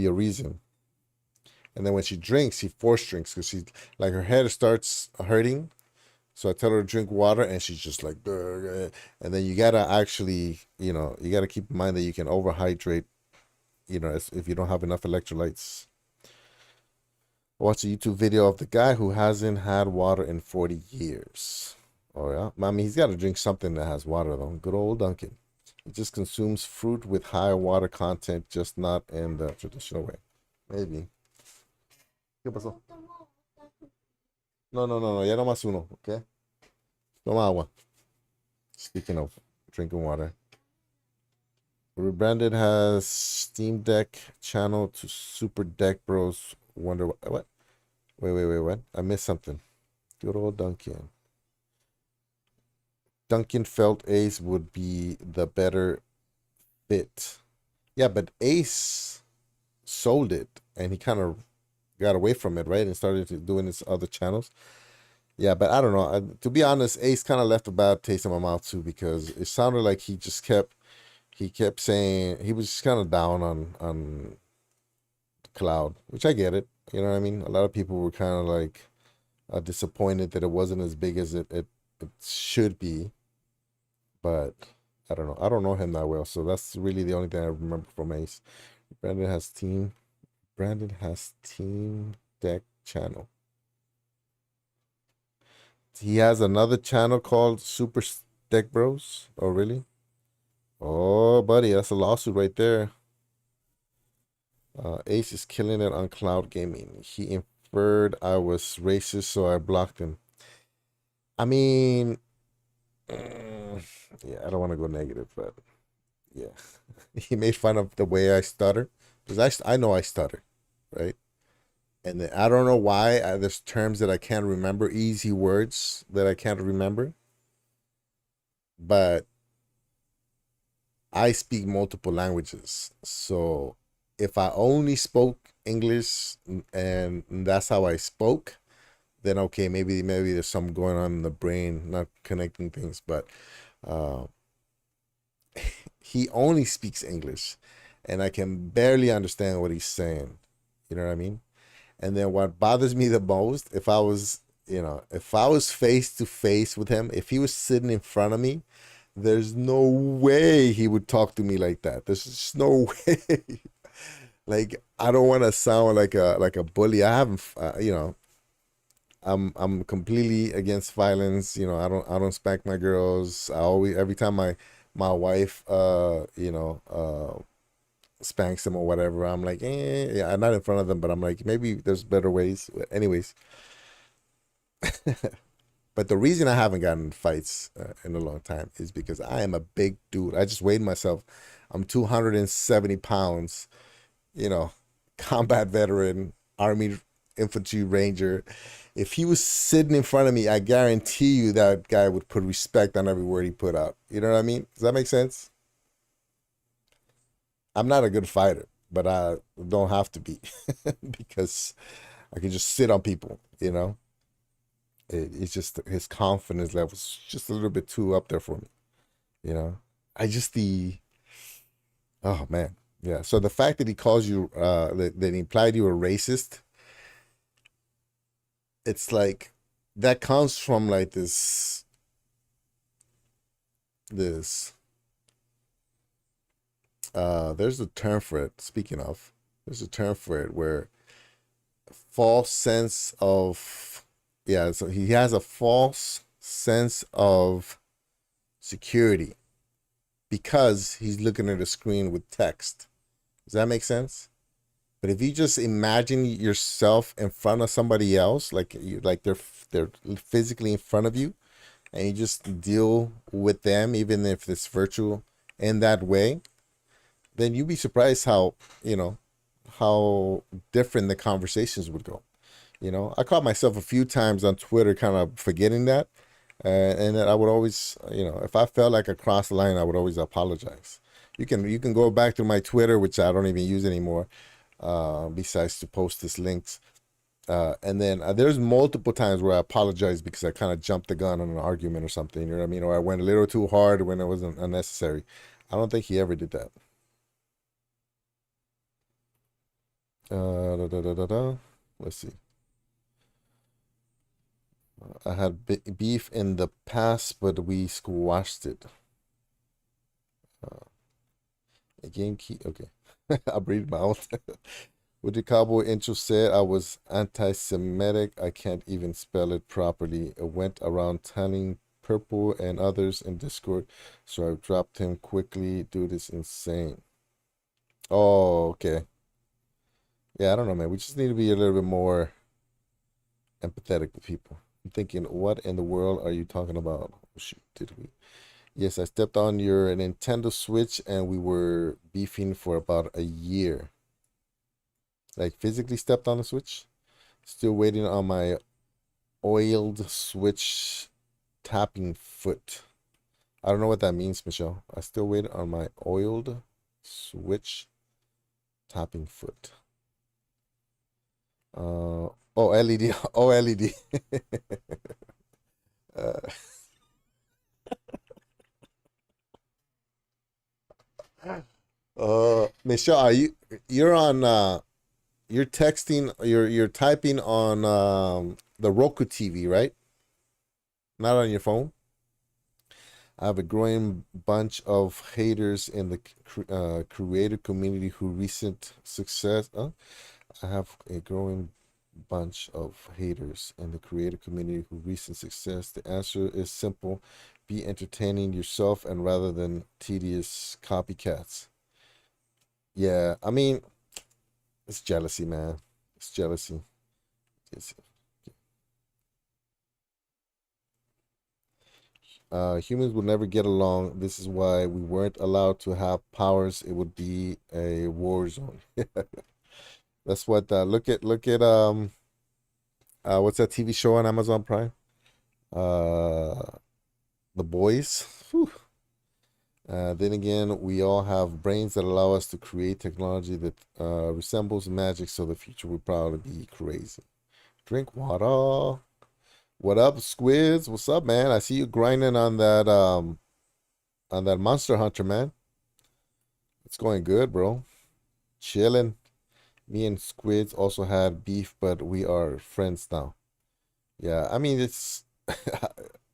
[SPEAKER 1] a reason." And then when she drinks, she force drinks because she like her head starts hurting. So I tell her to drink water, and she's just like, "Ugh." And then you gotta actually, you gotta keep in mind that you can overhydrate, if you don't have enough electrolytes. I watched a YouTube video of the guy who hasn't had water in 40 years. Oh yeah, I mean he's got to drink something that has water though. Good old Duncan. He just consumes fruit with high water content, just not in the traditional way. Maybe. ¿Qué pasó? No, no, no, no. Ya no más uno, okay? Toma agua. Speaking of drinking water, rebranded has Steam Deck channel to Super Deck Bros. Wonder what? Wait, what? I missed something. Good old Duncan. Duncan felt Ace would be the better fit. Yeah, but Ace sold it and he kind of got away from it, right? And started doing his other channels. Yeah, but I don't know. To be honest, Ace kind of left a bad taste in my mouth too because it sounded like he kept saying he was just kind of down on Cloud, which I get it. You know what I mean? A lot of people were kind of like disappointed that it wasn't as big as it should be, but I don't know. I don't know him that well, so that's really the only thing I remember from Ace. Brandon has team. Brandon has Team Deck channel. He has another channel called Super Deck Bros. Oh, really? Oh, buddy, that's a lawsuit right there. Ace is killing it on cloud gaming. He inferred I was racist, so I blocked him. I mean, yeah, I don't want to go negative, but yeah, he made fun of the way I stutter because I know I stutter, right? And then, I don't know why there's terms that I can't remember, easy words that I can't remember, but I speak multiple languages. So if I only spoke English and that's how I spoke, then okay, maybe there's something going on in the brain, not connecting things. But uh, he only speaks English, and I can barely understand what he's saying. You know what I mean? And then what bothers me the most, if I was face to face with him, if he was sitting in front of me, there's no way he would talk to me like that. There's just no way. Like I don't want to sound like a bully. I haven't, I'm completely against violence. I don't spank my girls. I always every time my wife spanks them or whatever, I'm like, yeah, not in front of them, but I'm like, maybe there's better ways. Anyways, but the reason I haven't gotten in fights in a long time is because I am a big dude. I just weighed myself. I'm 270 pounds, you know, combat veteran, Army infantry ranger. If he was sitting in front of me, I guarantee you that guy would put respect on every word he put out. You know what I mean? Does that make sense? I'm not a good fighter, but I don't have to be because I can just sit on people, It's just his confidence level's just a little bit too up there for me, you know. I just the Oh man, yeah. So the fact that he calls you that he implied you were racist, it's like that comes from like this there's a term for it. Speaking of, there's a term for it where false sense of yeah. So he has a false sense of security because he's looking at a screen with text. Does that make sense? But if you just imagine yourself in front of somebody else, like they're physically in front of you, and you just deal with them, even if it's virtual, in that way, then you'd be surprised you know how different the conversations would go. I caught myself a few times on Twitter kind of forgetting that, and that I would always, if I felt like I crossed the line, I would always apologize. You can go back to my Twitter, which I don't even use anymore, besides to post these links. And then there's multiple times where I apologize because I kind of jumped the gun on an argument or something. You know what I mean? Or I went a little too hard when it wasn't unnecessary. I don't think he ever did that. Da, da, da, da, da. Let's see. I had beef in the past, but we squashed it. A game key. Okay. I'll read my own. With the cowboy intro said I was anti-Semitic. I can't even spell it properly. It went around telling Purple and others in Discord, so I dropped him quickly. Dude is insane. Oh, okay. Yeah, I don't know, man. We just need to be a little bit more empathetic with people. I'm thinking, what in the world are you talking about? Oh, shoot, did we? Yes, I stepped on your Nintendo Switch and we were beefing for about a year. Like physically stepped on the Switch. Still waiting on my oiled Switch tapping foot. I don't know what that means, Michelle. I still wait on my oiled Switch tapping foot. Oh, LED. Oh, LED. uh, Michelle, you're on you're texting you're typing on the Roku TV, right? Not on your phone. I have a growing bunch of haters in the creator community who recent success. I have a growing bunch of haters in the creator community who recent success. The answer is simple. Be entertaining yourself and rather than tedious copycats. Yeah, I mean, it's jealousy, man. It's jealousy. It's, humans would never get along. This is why we weren't allowed to have powers. It would be a war zone. That's what. Look at what's that TV show on Amazon Prime? Uh, The Boys. Whew. Then again, we all have brains that allow us to create technology that resembles magic. So the future would probably be crazy. Drink water. What up, Squids? What's up, man? I see you grinding on that Monster Hunter, man. It's going good, bro. Chilling. Me and Squids also had beef, but we are friends now. Yeah, I mean it's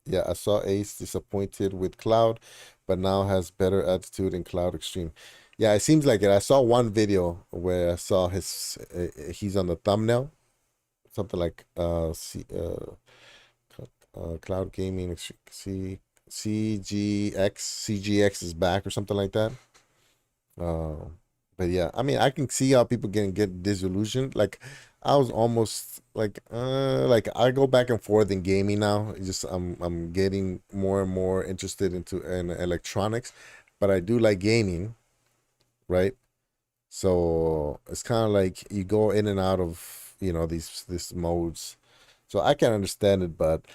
[SPEAKER 1] yeah, I saw Ace disappointed with Cloud, but now has better attitude in Cloud Extreme. Yeah, it seems like it. I saw one video where I saw he's on the thumbnail, something like Cloud Gaming CGX is back or something like that. Uh, but yeah, I mean, I can see how people can get disillusioned. Like, I was almost like I go back and forth in gaming now. It's just I'm getting more and more interested in electronics, but I do like gaming, right? So it's kind of like you go in and out of these modes. So I can understand it, but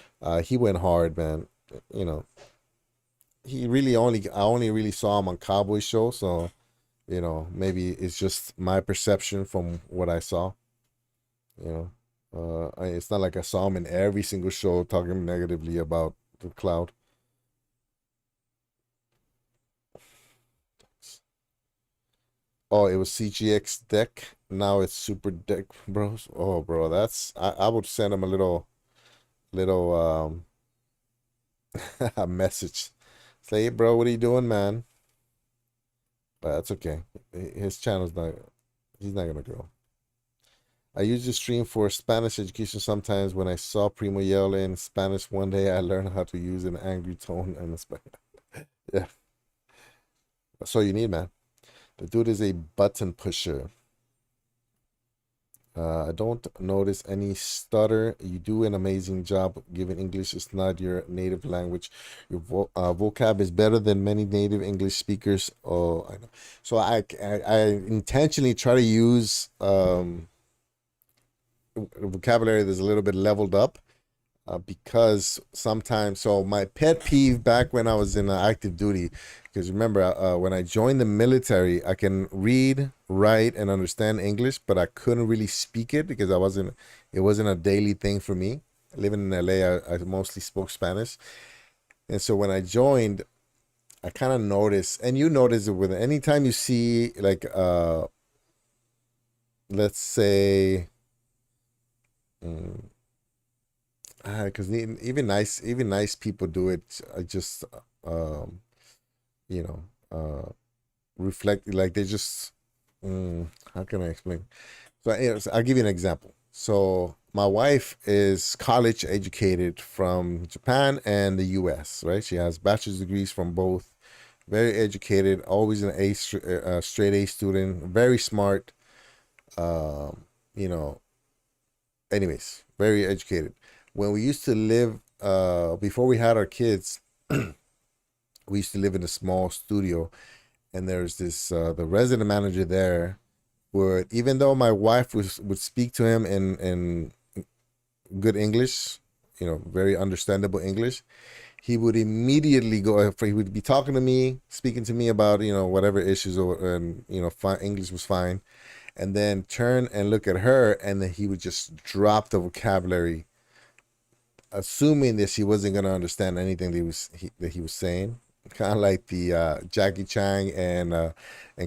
[SPEAKER 1] he went hard, man. You know, he really only I only really saw him on Cowboy Show, so maybe it's just my perception from what I saw. You it's not like I saw him in every single show talking negatively about the Cloud. Oh, it was CGX deck. Now it's Super Deck Bros. Oh, bro, I would send him a little a message. Say, hey, bro, what are you doing, man? But that's okay. His channel's not. He's not gonna grow. I use the stream for Spanish education sometimes. When I saw Primo yell in Spanish one day, I learned how to use an angry tone and a yeah, that's all you need, man. The dude is a button pusher. I don't notice any stutter. You do an amazing job given English is not your native language. Your vocab is better than many native English speakers. Oh, I know. So I intentionally try to use vocabulary that's a little bit leveled up because sometimes, so my pet peeve back when I was in active duty, because remember when I joined the military, I can read, write, and understand English, but I couldn't really speak it because it wasn't a daily thing for me. Living in LA, I mostly spoke Spanish. And so when I joined, I kind of noticed, and you notice it with anytime you see like let's say because even nice people do it. I just um you know reflect like they just how can I explain? So, I'll give you an example. So my wife is college educated from Japan and the US, right? She has bachelor's degrees from both. Very educated, always an straight A student, very smart. Um, you know, anyways, very educated. When we used to live, before we had our kids, we used to live in a small studio, and there's this the resident manager there. Would even though my wife would speak to him in good English, very understandable English, he would immediately go. He would be talking to me, speaking to me about whatever issues, and fine, English was fine, and then turn and look at her, and then he would just drop the vocabulary, assuming that she wasn't gonna understand anything that he was saying. Kind of like the Jackie Chang and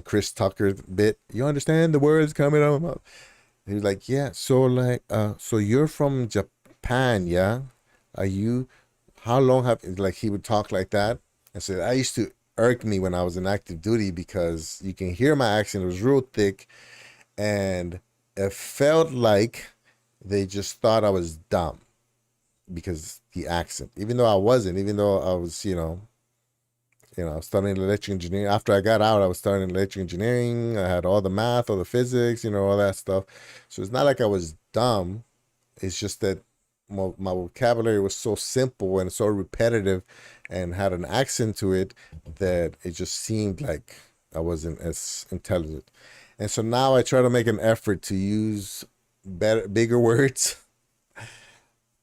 [SPEAKER 1] Chris Tucker bit. You understand the words coming out of my mouth? He was like, yeah. So like, so you're from Japan, yeah? Are you? How long have like he would talk like that? And so I used to irk me when I was in active duty because you can hear my accent. It was real thick, and it felt like they just thought I was dumb. because the accent. Even though I wasn't, even though I was, I was studying electrical engineering. After I got out, I was studying electrical engineering. I had all the math, all the physics, all that stuff. So it's not like I was dumb. It's just that my vocabulary was so simple and so repetitive and had an accent to it that it just seemed like I wasn't as intelligent. And so now I try to make an effort to use bigger words.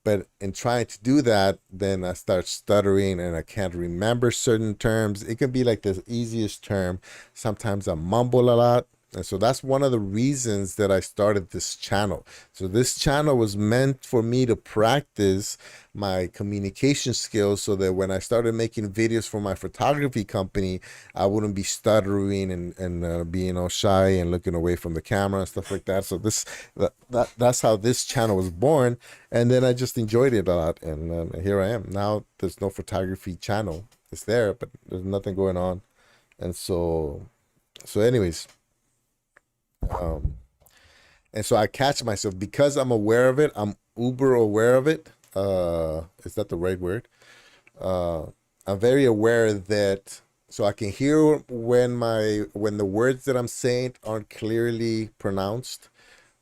[SPEAKER 1] But in trying to do that, then I start stuttering and I can't remember certain terms. It can be like the easiest term. Sometimes I mumble a lot. And so that's one of the reasons that I started this channel. So this channel was meant for me to practice my communication skills so that when I started making videos for my photography company, I wouldn't be stuttering and being all shy and looking away from the camera and stuff like that. So that's how this channel was born. And then I just enjoyed it a lot. And here I am. Now there's no photography channel. It's there, but there's nothing going on. And so anyways, and so I catch myself because I'm aware of it. I'm uber aware of it. Is that the right word? I'm very aware that so I can hear when the words that I'm saying aren't clearly pronounced,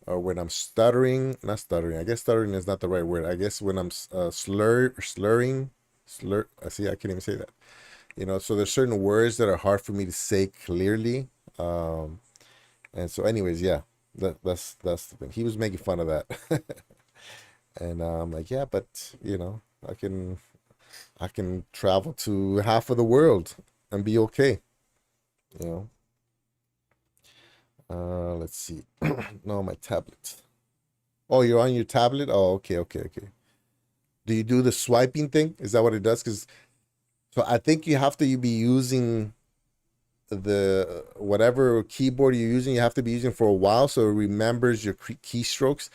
[SPEAKER 1] or when I'm stuttering. Not stuttering. I guess stuttering is not the right word. I guess when I'm slurring. I see. I can't even say that. So there's certain words that are hard for me to say clearly. And so, anyways, yeah, that's the thing. He was making fun of that, and I'm like, yeah, but I can travel to half of the world and be okay. You know. Let's see. No, my tablet. Oh, you're on your tablet? Oh, okay, okay, okay. Do you do the swiping thing? Is that what it does? Because so I think you have to be using the whatever keyboard you're using, you have to be using for a while so it remembers your keystrokes,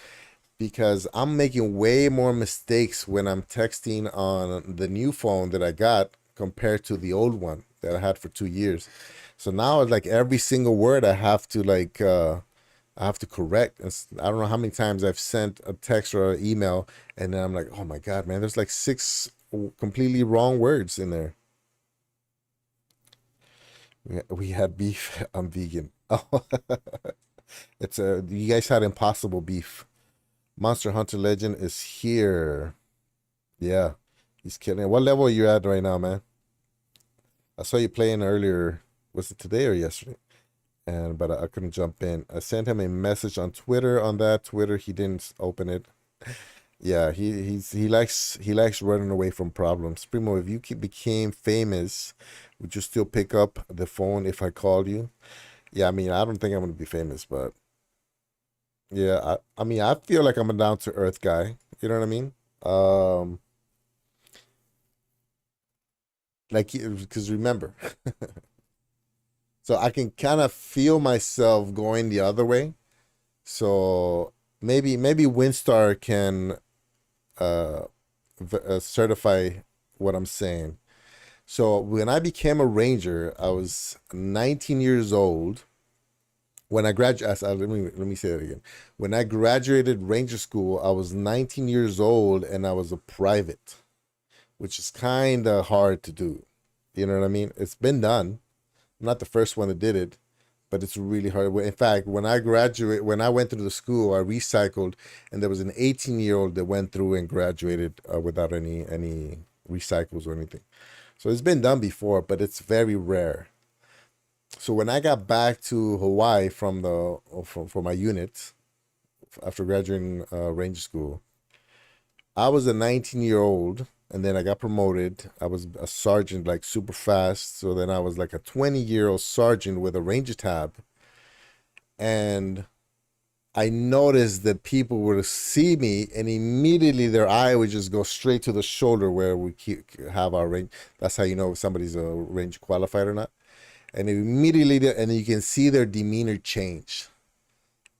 [SPEAKER 1] because I'm making way more mistakes when I'm texting on the new phone that I got compared to the old one that I had for 2 years. So now it's like every single word I have to correct. And I don't know how many times I've sent a text or an email and then I'm like, oh my God, man, there's like six completely wrong words in there. We had beef. I'm vegan. Oh, you guys had Impossible beef. Monster Hunter Legend is here. Yeah, he's killing it. What level are you at right now, man? I saw you playing earlier. Was it today or yesterday? But I couldn't jump in. I sent him a message on Twitter. On that Twitter, he didn't open it. Yeah, he likes running away from problems. Primo, if you became famous, would you still pick up the phone if I called you? Yeah, I mean, I don't think I'm gonna be famous, but yeah, I mean, I feel like I'm a down to earth guy. You know what I mean? Um, like, because remember, so I can kind of feel myself going the other way. So maybe Winstar can uh, certify what I'm saying. So when I became a ranger, I was 19 years old. When I graduated, let me say that again. When I graduated ranger school, I was 19 years old and I was a private, which is kind of hard to do. You know what I mean? It's been done. I'm not the first one that did it, but it's really hard. In fact, when I went through the school, I recycled, and there was an 18-year-old that went through and graduated without any recycles or anything. So it's been done before, but it's very rare. So when I got back to Hawaii for my unit after graduating ranger school, I was a 19-year-old, and then I got promoted. I was a sergeant, like super fast. So then I was like a 20-year-old sergeant with a ranger tab, and I noticed that people would see me, and immediately their eye would just go straight to the shoulder where have our range. That's how you know if somebody's a range qualified or not. And and you can see their demeanor change.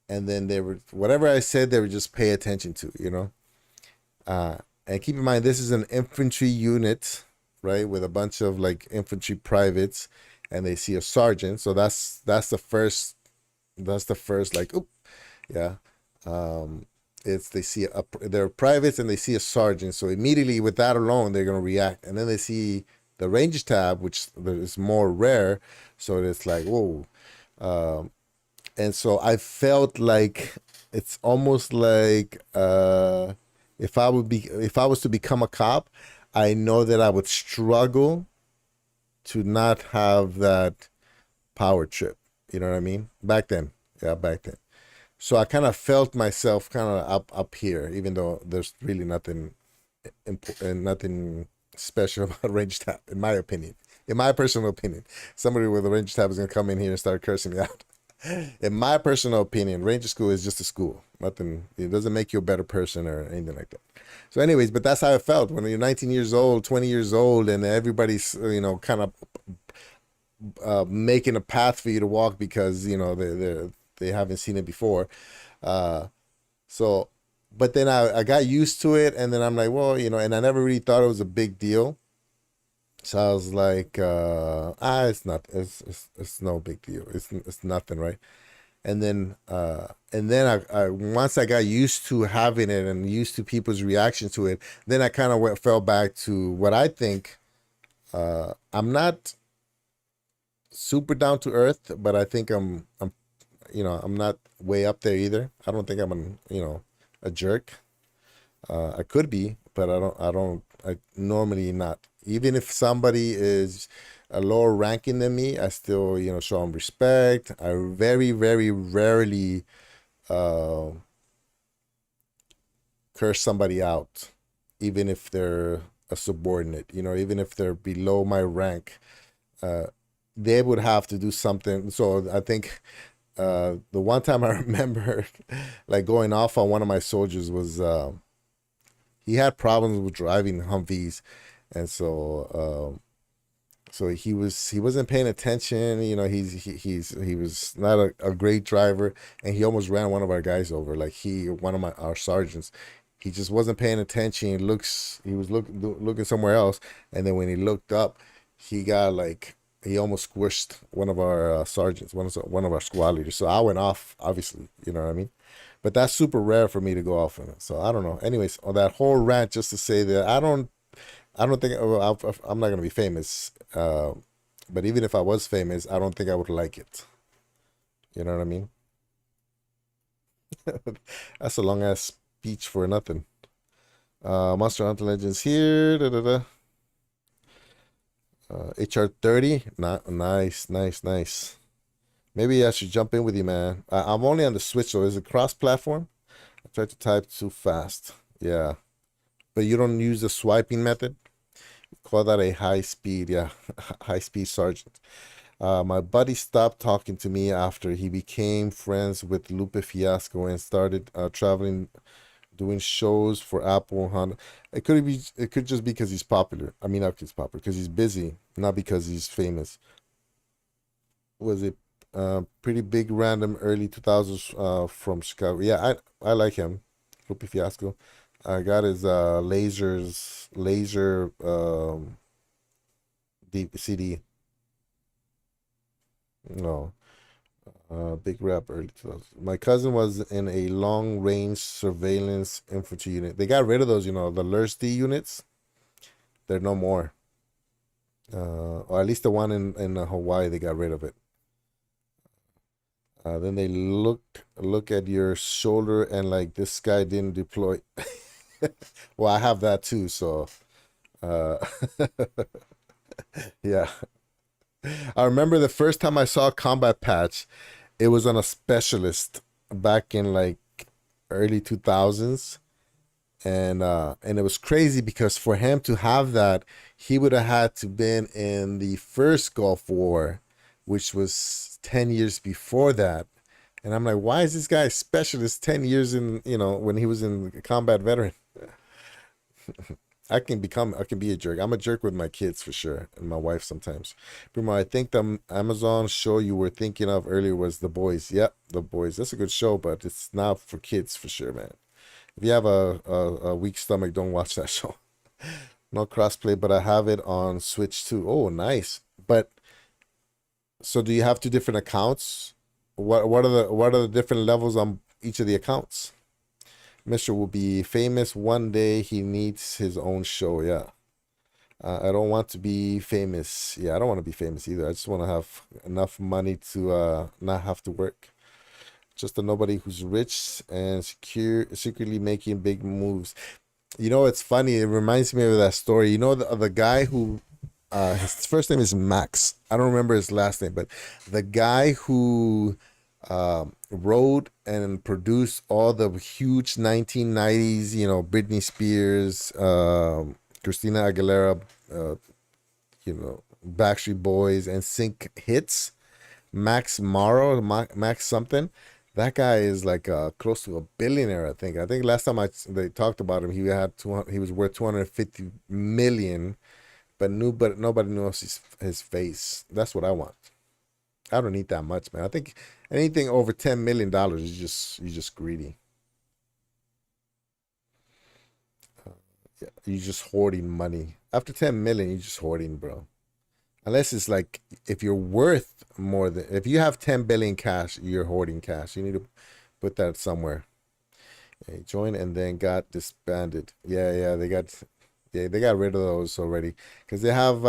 [SPEAKER 1] And then whatever I said, they would just pay attention to. And keep in mind, this is an infantry unit, right, with a bunch of like infantry privates, and they see a sergeant. So that's the first like, oop, yeah. it's they see they're privates and they see a sergeant, so immediately with that alone they're gonna react, and then they see the range tab, which is more rare, so it's like whoa. And so I felt like it's almost like if I was to become a cop, I know that I would struggle to not have that power trip. You know what I mean? Back then, yeah, back then. So I kind of felt myself kind of up here, even though there's really nothing and nothing special about range tap, in my opinion. In my personal opinion, somebody with a range tab is gonna come in here and start cursing me out. In my personal opinion, ranger school is just a school. Nothing. It doesn't make you a better person or anything like that. So, anyways, but that's how it felt when you're 19 years old, 20 years old, and everybody's kind of making a path for you to walk because they haven't seen it before. So, but then I got used to it, and then I'm like, well, and I never really thought it was a big deal. So I was like, it's not, it's no big deal. It's nothing, right? And then I once I got used to having it and used to people's reaction to it, then I kind of fell back to what I think. I'm not super down to earth, but I think I'm not way up there either. I don't think I'm a jerk. I could be, but I normally not. Even if somebody is a lower ranking than me, I still, show them respect. I very, very rarely curse somebody out, even if they're a subordinate, even if they're below my rank. They would have to do something. So I think the one time I remember like going off on one of my soldiers was he had problems with driving Humvees, and so he wasn't paying attention. He was not a great driver, and he almost ran one of our guys over. Like one of our sergeants, he just wasn't paying attention. He was looking somewhere else, and then when he looked up, he almost squished one of our sergeants, one of our squad leaders. So I went off, obviously, you know what I mean. But that's super rare for me to go off on it. So I don't know. Anyways, on that whole rant, just to say that I don't think I'm not gonna be famous. But even if I was famous, I don't think I would like it. You know what I mean? That's a long ass speech for nothing. Monster Hunter Legends here. Da, da, da. HR 30. Nice, nice, nice. Maybe I should jump in with you, man. I'm only on the Switch, so is it cross-platform? I tried to type too fast. Yeah. But you don't use the swiping method? Call that a high speed, yeah. High speed sergeant. My buddy stopped talking to me after he became friends with Lupe Fiasco and started traveling, doing shows for Apple Honda. It could just be because he's popular. I mean, not because he's popular, because he's busy, not because he's famous. Was it pretty big random early 2000s from Chicago? Yeah, I like him. Lupe Fiasco. I got his laser CD. No. Big rap early 2000s. My cousin was in a long range surveillance infantry unit. They got rid of those, the LRSD units. They're no more. Or at least the one in Hawaii, they got rid of it. Then they look at your shoulder and like this guy didn't deploy. Well, I have that too, so uh yeah. I remember the first time I saw a combat patch, it was on a specialist back in like early 2000s, and it was crazy because for him to have that, he would have had to been in the first Gulf War, which was 10 years before that. And I'm like, why is this guy a specialist 10 years in, when he was in combat veteran? I can be a jerk. I'm a jerk with my kids for sure, and my wife sometimes. Primo, I think the Amazon show you were thinking of earlier was The Boys. Yep, The Boys. That's a good show, but it's not for kids for sure, man. If you have a weak stomach, don't watch that show. No crossplay, but I have it on Switch too. Oh, nice. But so do you have two different accounts? What are the different levels on each of the accounts? Mr. will be famous one day. He needs his own show. Yeah. I don't want to be famous. Yeah, I don't want to be famous either. I just want to have enough money to not have to work. Just a nobody who's rich and secretly making big moves. You know, it's funny. It reminds me of that story. You know, the guy who his first name is Max. I don't remember his last name, but the guy who wrote and produced all the huge 1990s, you know, Britney Spears, Christina Aguilera, uh, you know, Backstreet Boys, and Sync hits. Max Morrow, Max something. That guy is like close to a billionaire. I think last time they talked about him, he had 200, he was worth 250 million, but nobody knows his face. That's what I want. I don't need that much, man. I think anything over $10 million is just you just greedy. Yeah, you just hoarding money. After 10 million, you just hoarding, bro. Unless it's like if you're worth more than if you have 10 billion cash, you're hoarding cash. You need to put that somewhere. Yeah, joined and then got disbanded. Yeah, they got rid of those already because they have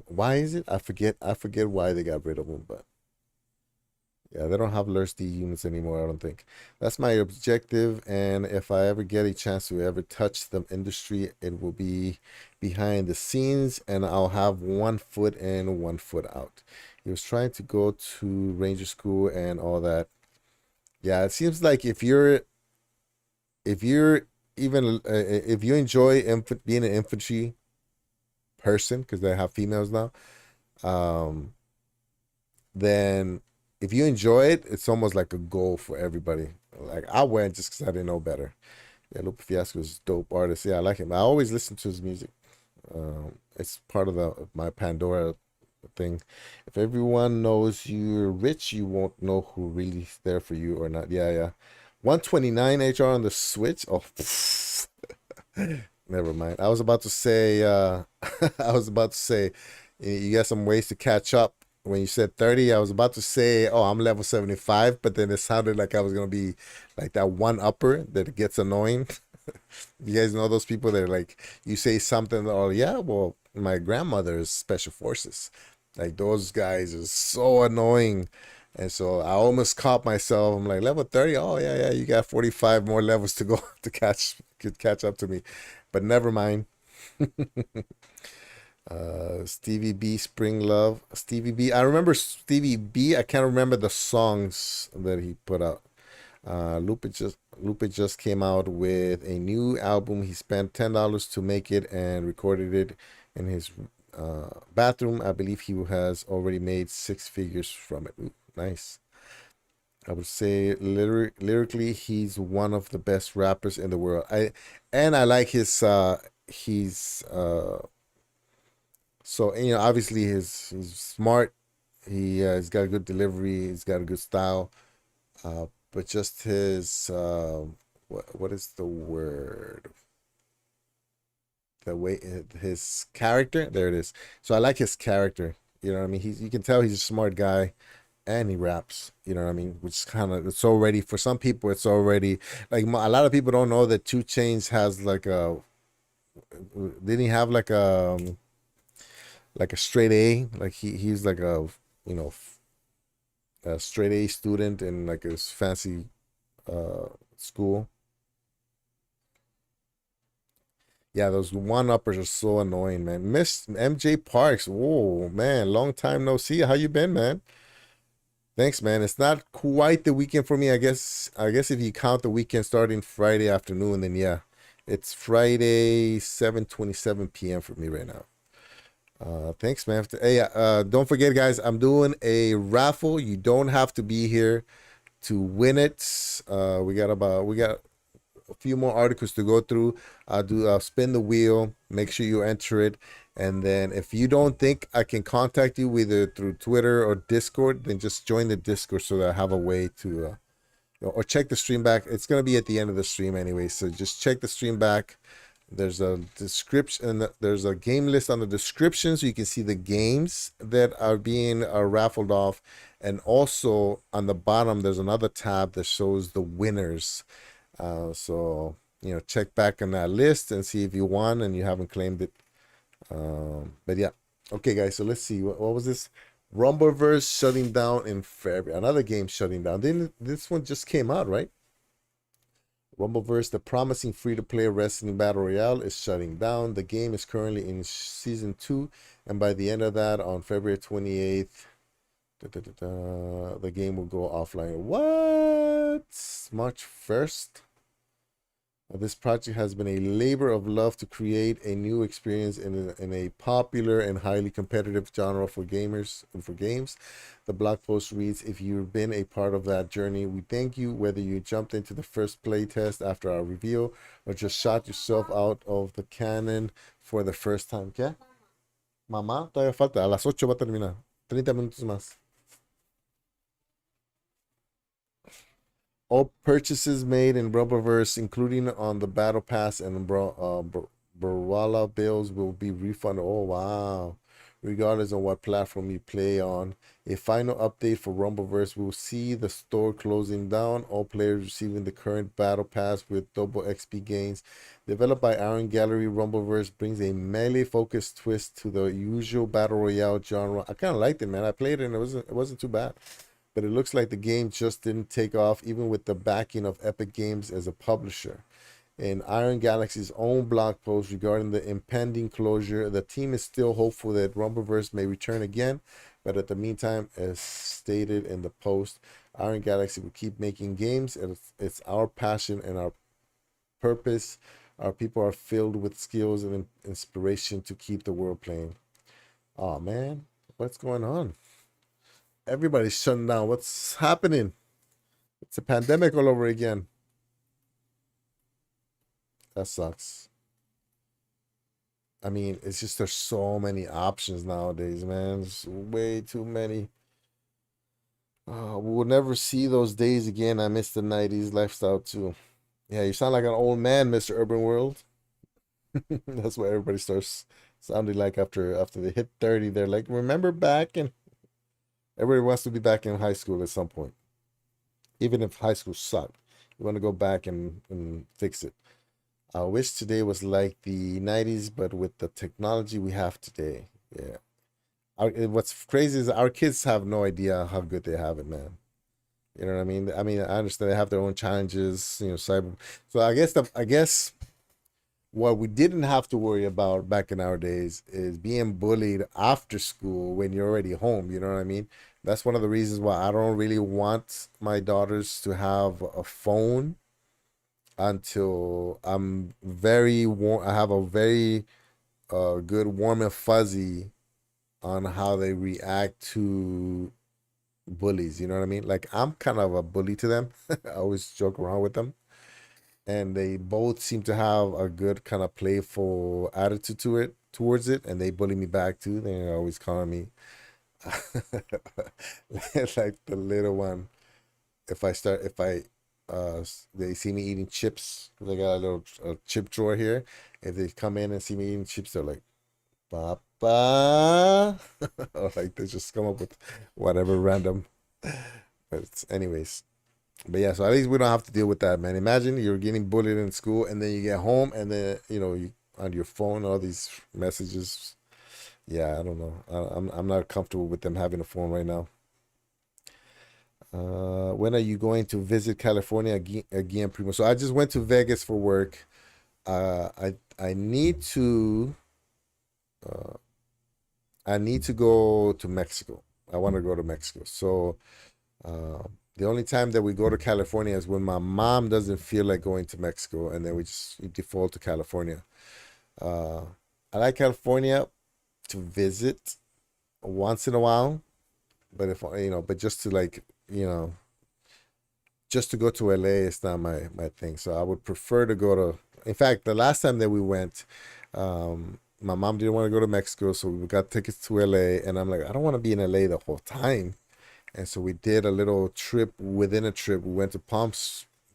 [SPEAKER 1] why is it? I forget why they got rid of them, but yeah, they don't have Lurch units anymore, I don't think. That's my objective, and if I ever get a chance to ever touch the industry, it will be behind the scenes, and I'll have 1 foot in, 1 foot out. He was trying to go to Ranger School and all that. Yeah, it seems like if you're even if you enjoy being an infantry person, because they have females now, um, then if you enjoy it, it's almost like a goal for everybody. Like I went just because I didn't know better. Yeah, Lupe Fiasco is a dope artist. Yeah, I like him. I always listen to his music. It's part of the my Pandora thing. If everyone knows you're rich, you won't know who really is there for you or not. Yeah. 129 HR on the Switch. Oh, never mind. I was about to say. I was about to say, you got some ways to catch up. When you said 30, I was about to say, oh, I'm level 75, but then it sounded like I was gonna be like that one upper that gets annoying. You guys know those people that are like you say something, oh yeah, well, my grandmother is special forces. Like those guys are so annoying. And so I almost caught myself. I'm like level 30. Oh yeah, you got 45 more levels to go to catch up to me. But never mind. Stevie B, Spring Love. Stevie B. I remember Stevie B. I can't remember the songs that he put out. Lupe just came out with a new album. He spent $10 to make it and recorded it in his bathroom. I believe he has already made six figures from it. Ooh, nice. I would say lyrically, he's one of the best rappers in the world. I like he's so you know obviously he's smart. He's got a good delivery. He's got a good style. But just his what is the word? The way his character. There it is. So I like his character. You know what I mean? You can tell he's a smart guy, and he raps. You know what I mean? Which kind of it's already for some people. It's already like a lot of people don't know that Two Chains has like a didn't he have like a straight A? Like he's like a you know a straight A student in like his fancy school. Yeah, those one uppers are so annoying, man. Miss MJ Parks. Whoa, man, long time no see. How you been, man? Thanks, man. It's not quite the weekend for me. I guess if you count the weekend starting Friday afternoon, then yeah, it's Friday 7:27 p.m. for me right now. Thanks, man. Hey, don't forget, guys. I'm doing a raffle. You don't have to be here to win it. We got a few more articles to go through. I'll spin the wheel, make sure you enter it, and then if you don't think I can contact you either through Twitter or Discord, then just join the Discord so that I have a way to or check the stream back. It's gonna be at the end of the stream anyway, so just check the stream back. There's a description and there's a game list on the description, so you can see the games that are being raffled off. And also on the bottom, there's another tab that shows the winners. So check back on that list and see if you won and you haven't claimed it. But yeah, okay, guys. So let's see. What was this? Rumbleverse shutting down in February. Another game shutting down. Then this one just came out, right? Rumbleverse, the promising free-to-play wrestling battle royale, is shutting down. The game is currently in season 2, and by the end of that, on February 28th, the game will go offline. What? March 1st? This project has been a labor of love to create a new experience in a popular and highly competitive genre for gamers and for games. The blog post reads, if you've been a part of that journey, we thank you, whether you jumped into the first playtest after our reveal or just shot yourself out of the cannon for the first time. ¿Qué? Mamá, todavía falta. A las 8 va a terminar. 30 minutos más. All purchases made in Rumbleverse, including on the Battle Pass and Brawlhalla bills, will be refunded. Oh, wow. Regardless of what platform you play on. A final update for Rumbleverse will see the store closing down. All players receiving the current Battle Pass with double XP gains. Developed by Iron Gallery, Rumbleverse brings a melee-focused twist to the usual Battle Royale genre. I kind of liked it, man. I played it and it wasn't too bad. But it looks like the game just didn't take off, even with the backing of Epic Games as a publisher. In Iron Galaxy's own blog post regarding the impending closure, the team is still hopeful that Rumbleverse may return again, but at the meantime, as stated in the post, Iron Galaxy will keep making games, and it's our passion and our purpose. Our people are filled with skills and inspiration to keep the world playing. Oh man, what's going on? Everybody's shutting down. What's happening? It's a pandemic all over again. That sucks. I mean, it's just there's so many options nowadays, man. There's way too many. We'll never see those days again. I miss the 90s lifestyle too. Yeah, you sound like an old man, Mr. Urban World. That's what everybody starts sounding like after they hit 30. They're like, remember back and everybody wants to be back in high school at some point. Even if high school sucked. You want to go back and fix it. I wish today was like the 90s, but with the technology we have today. Yeah. What's crazy is our kids have no idea how good they have it, man. You know what I mean? I mean, I understand they have their own challenges, cyber. So I guess what we didn't have to worry about back in our days is being bullied after school when you're already home. You know what I mean? That's one of the reasons why I don't really want my daughters to have a phone until I'm very warm. I have a very good warm and fuzzy on how they react to bullies. You know what I mean? Like I'm kind of a bully to them. I always joke around with them, and they both seem to have a good kind of playful attitude towards it, and they bully me back too. They're always calling me like the little one. If I they see me eating chips, they got a little chip drawer here. If they come in and see me eating chips, they're like, Papa. Or like they just come up with whatever random. But anyways. But yeah, so at least we don't have to deal with that, man. Imagine you're getting bullied in school and then you get home and then you on your phone all these messages. Yeah, I don't know. I'm not comfortable with them having a phone right now. When are you going to visit California again, Primo? So I just went to Vegas for work. I need to uh, I need to go to Mexico. I want to go to Mexico. So the only time that we go to California is when my mom doesn't feel like going to Mexico, and then we just default to California. Uh, I like California to visit once in a while, but but just to like, just to go to LA is not my thing. So I would prefer to go to. In fact, the last time that we went, my mom didn't want to go to Mexico, so we got tickets to LA, and I'm like, I don't want to be in LA the whole time. And so we did a little trip within a trip. We went to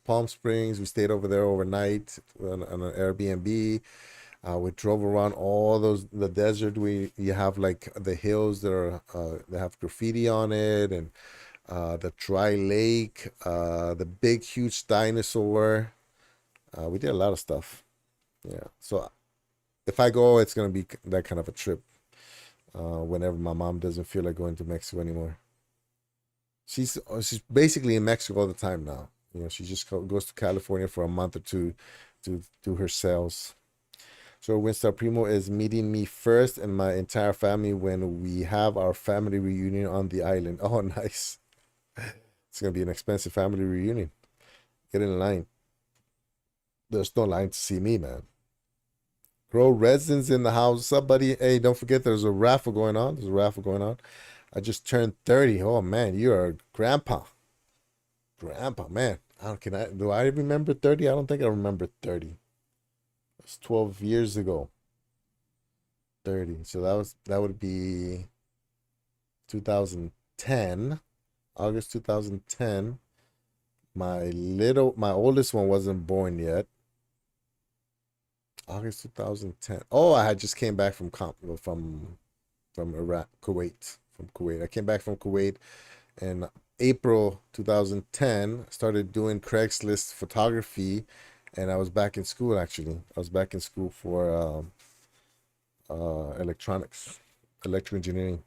[SPEAKER 1] Palm Springs. We stayed over there overnight on an Airbnb. We drove around all those the desert. You have like the hills that are they have graffiti on it, and the dry lake, the big huge dinosaur. We did a lot of stuff. Yeah. So if I go, it's gonna be that kind of a trip. Whenever my mom doesn't feel like going to Mexico anymore, she's basically in Mexico all the time now. You know, she just goes to California for a month or two to do her sales. So Winstar Primo is meeting me first and my entire family when we have our family reunion on the island. Oh, nice. It's gonna be an expensive family reunion. Get in line. There's no line to see me, man. Grow residents in the house. Somebody, hey, don't forget there's a raffle going on. There's a raffle going on. I just turned 30. Oh man, you are a grandpa. Grandpa, man. Do I remember 30? I don't think I remember 30. It's 12 years ago. 30. So that would be 2010. August 2010. My oldest one wasn't born yet. August 2010. Oh, I had just came back from Iraq, Kuwait. From Kuwait. I came back from Kuwait in April 2010. Started doing Craigslist photography, and I was back in school actually. I was back in school for electronics, electrical engineering.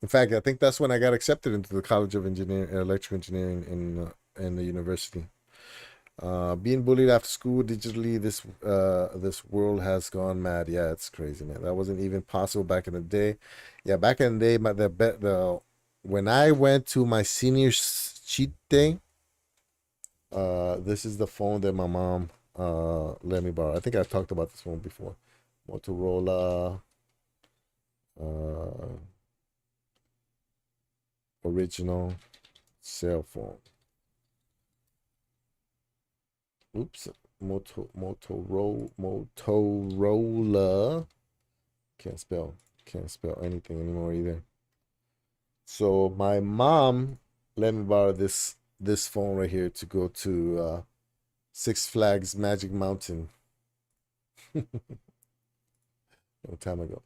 [SPEAKER 1] In fact, I think that's when I got accepted into the College of Engineering, Electrical Engineering in the university. Being bullied after school digitally, this world has gone mad. Yeah, it's crazy, man. That wasn't even possible back in the day. Yeah, back in the day, the when I went to my senior cheat day, this is the phone that my mom let me borrow. I think I've talked about this phone before. Motorola uh original cell phone. Oops. Motorola. Can't spell anything anymore either. So my mom let me borrow this phone right here to go to Six Flags Magic Mountain a long time ago.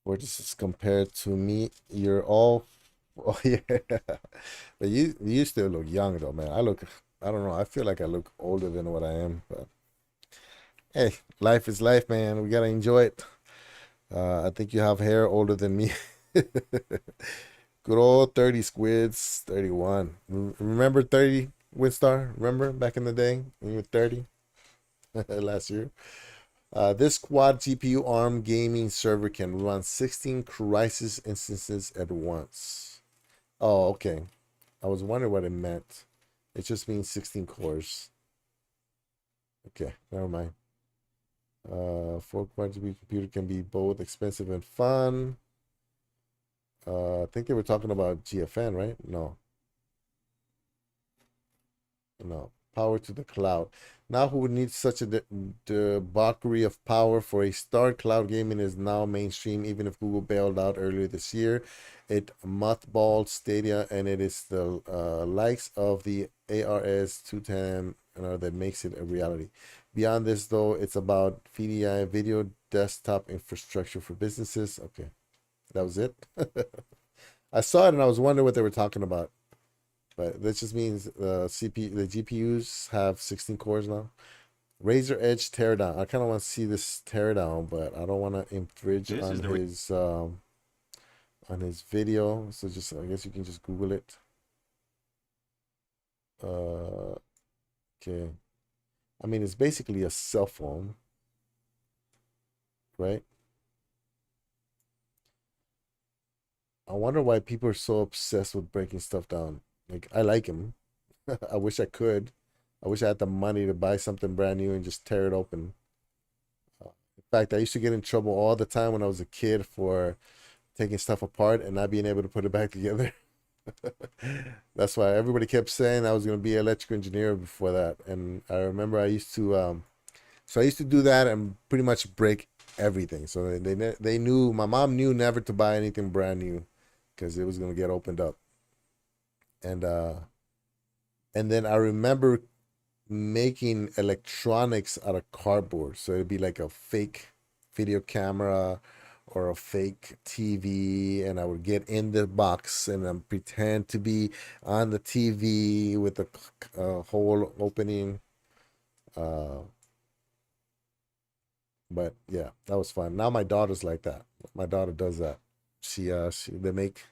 [SPEAKER 1] Where this is compared to me, you're all oh yeah. But you still look young though, man. I don't know, I feel like I look older than what I am, but hey, life is life, man. We gotta enjoy it. I think you have hair older than me. Good old 30 squids, 31. Remember 30 Winstar? Remember back in the day when you were 30 last year? This quad GPU ARM gaming server can run 16 Crysis instances at once. Oh, okay. I was wondering what it meant. It just means 16 cores. Okay, never mind. 4 quad GPU computer can be both expensive and fun. I think they were talking about GFN, right? No. No. Power to the cloud. Now who would need such a debauchery of power for a start? Cloud gaming is now mainstream, even if Google bailed out earlier this year. It mothballed Stadia, and it is the likes of the ARS 210 that makes it a reality. Beyond this, though, it's about VDI, video desktop infrastructure for businesses. Okay, that was it. I saw it and I was wondering what they were talking about. But that just means the GPUs have 16 cores now. Razer Edge teardown. I kind of want to see this teardown, but I don't want to infringe on his video. So just I guess you can just Google it. Okay. I mean, it's basically a cell phone, right? I wonder why people are so obsessed with breaking stuff down. Like, I like him. I wish I could. I wish I had the money to buy something brand new and just tear it open. In fact, I used to get in trouble all the time when I was a kid for taking stuff apart and not being able to put it back together. That's why everybody kept saying I was going to be an electrical engineer before that. And I remember I used to do that and pretty much break everything. So they knew, my mom knew never to buy anything brand new because it was going to get opened up. and then I remember making electronics out of cardboard. So it'd be like a fake video camera or a fake TV, and I would get in the box and pretend to be on the TV with the hole opening. Uh, but yeah, that was fun. Now my daughter's like that. My daughter does that. They make.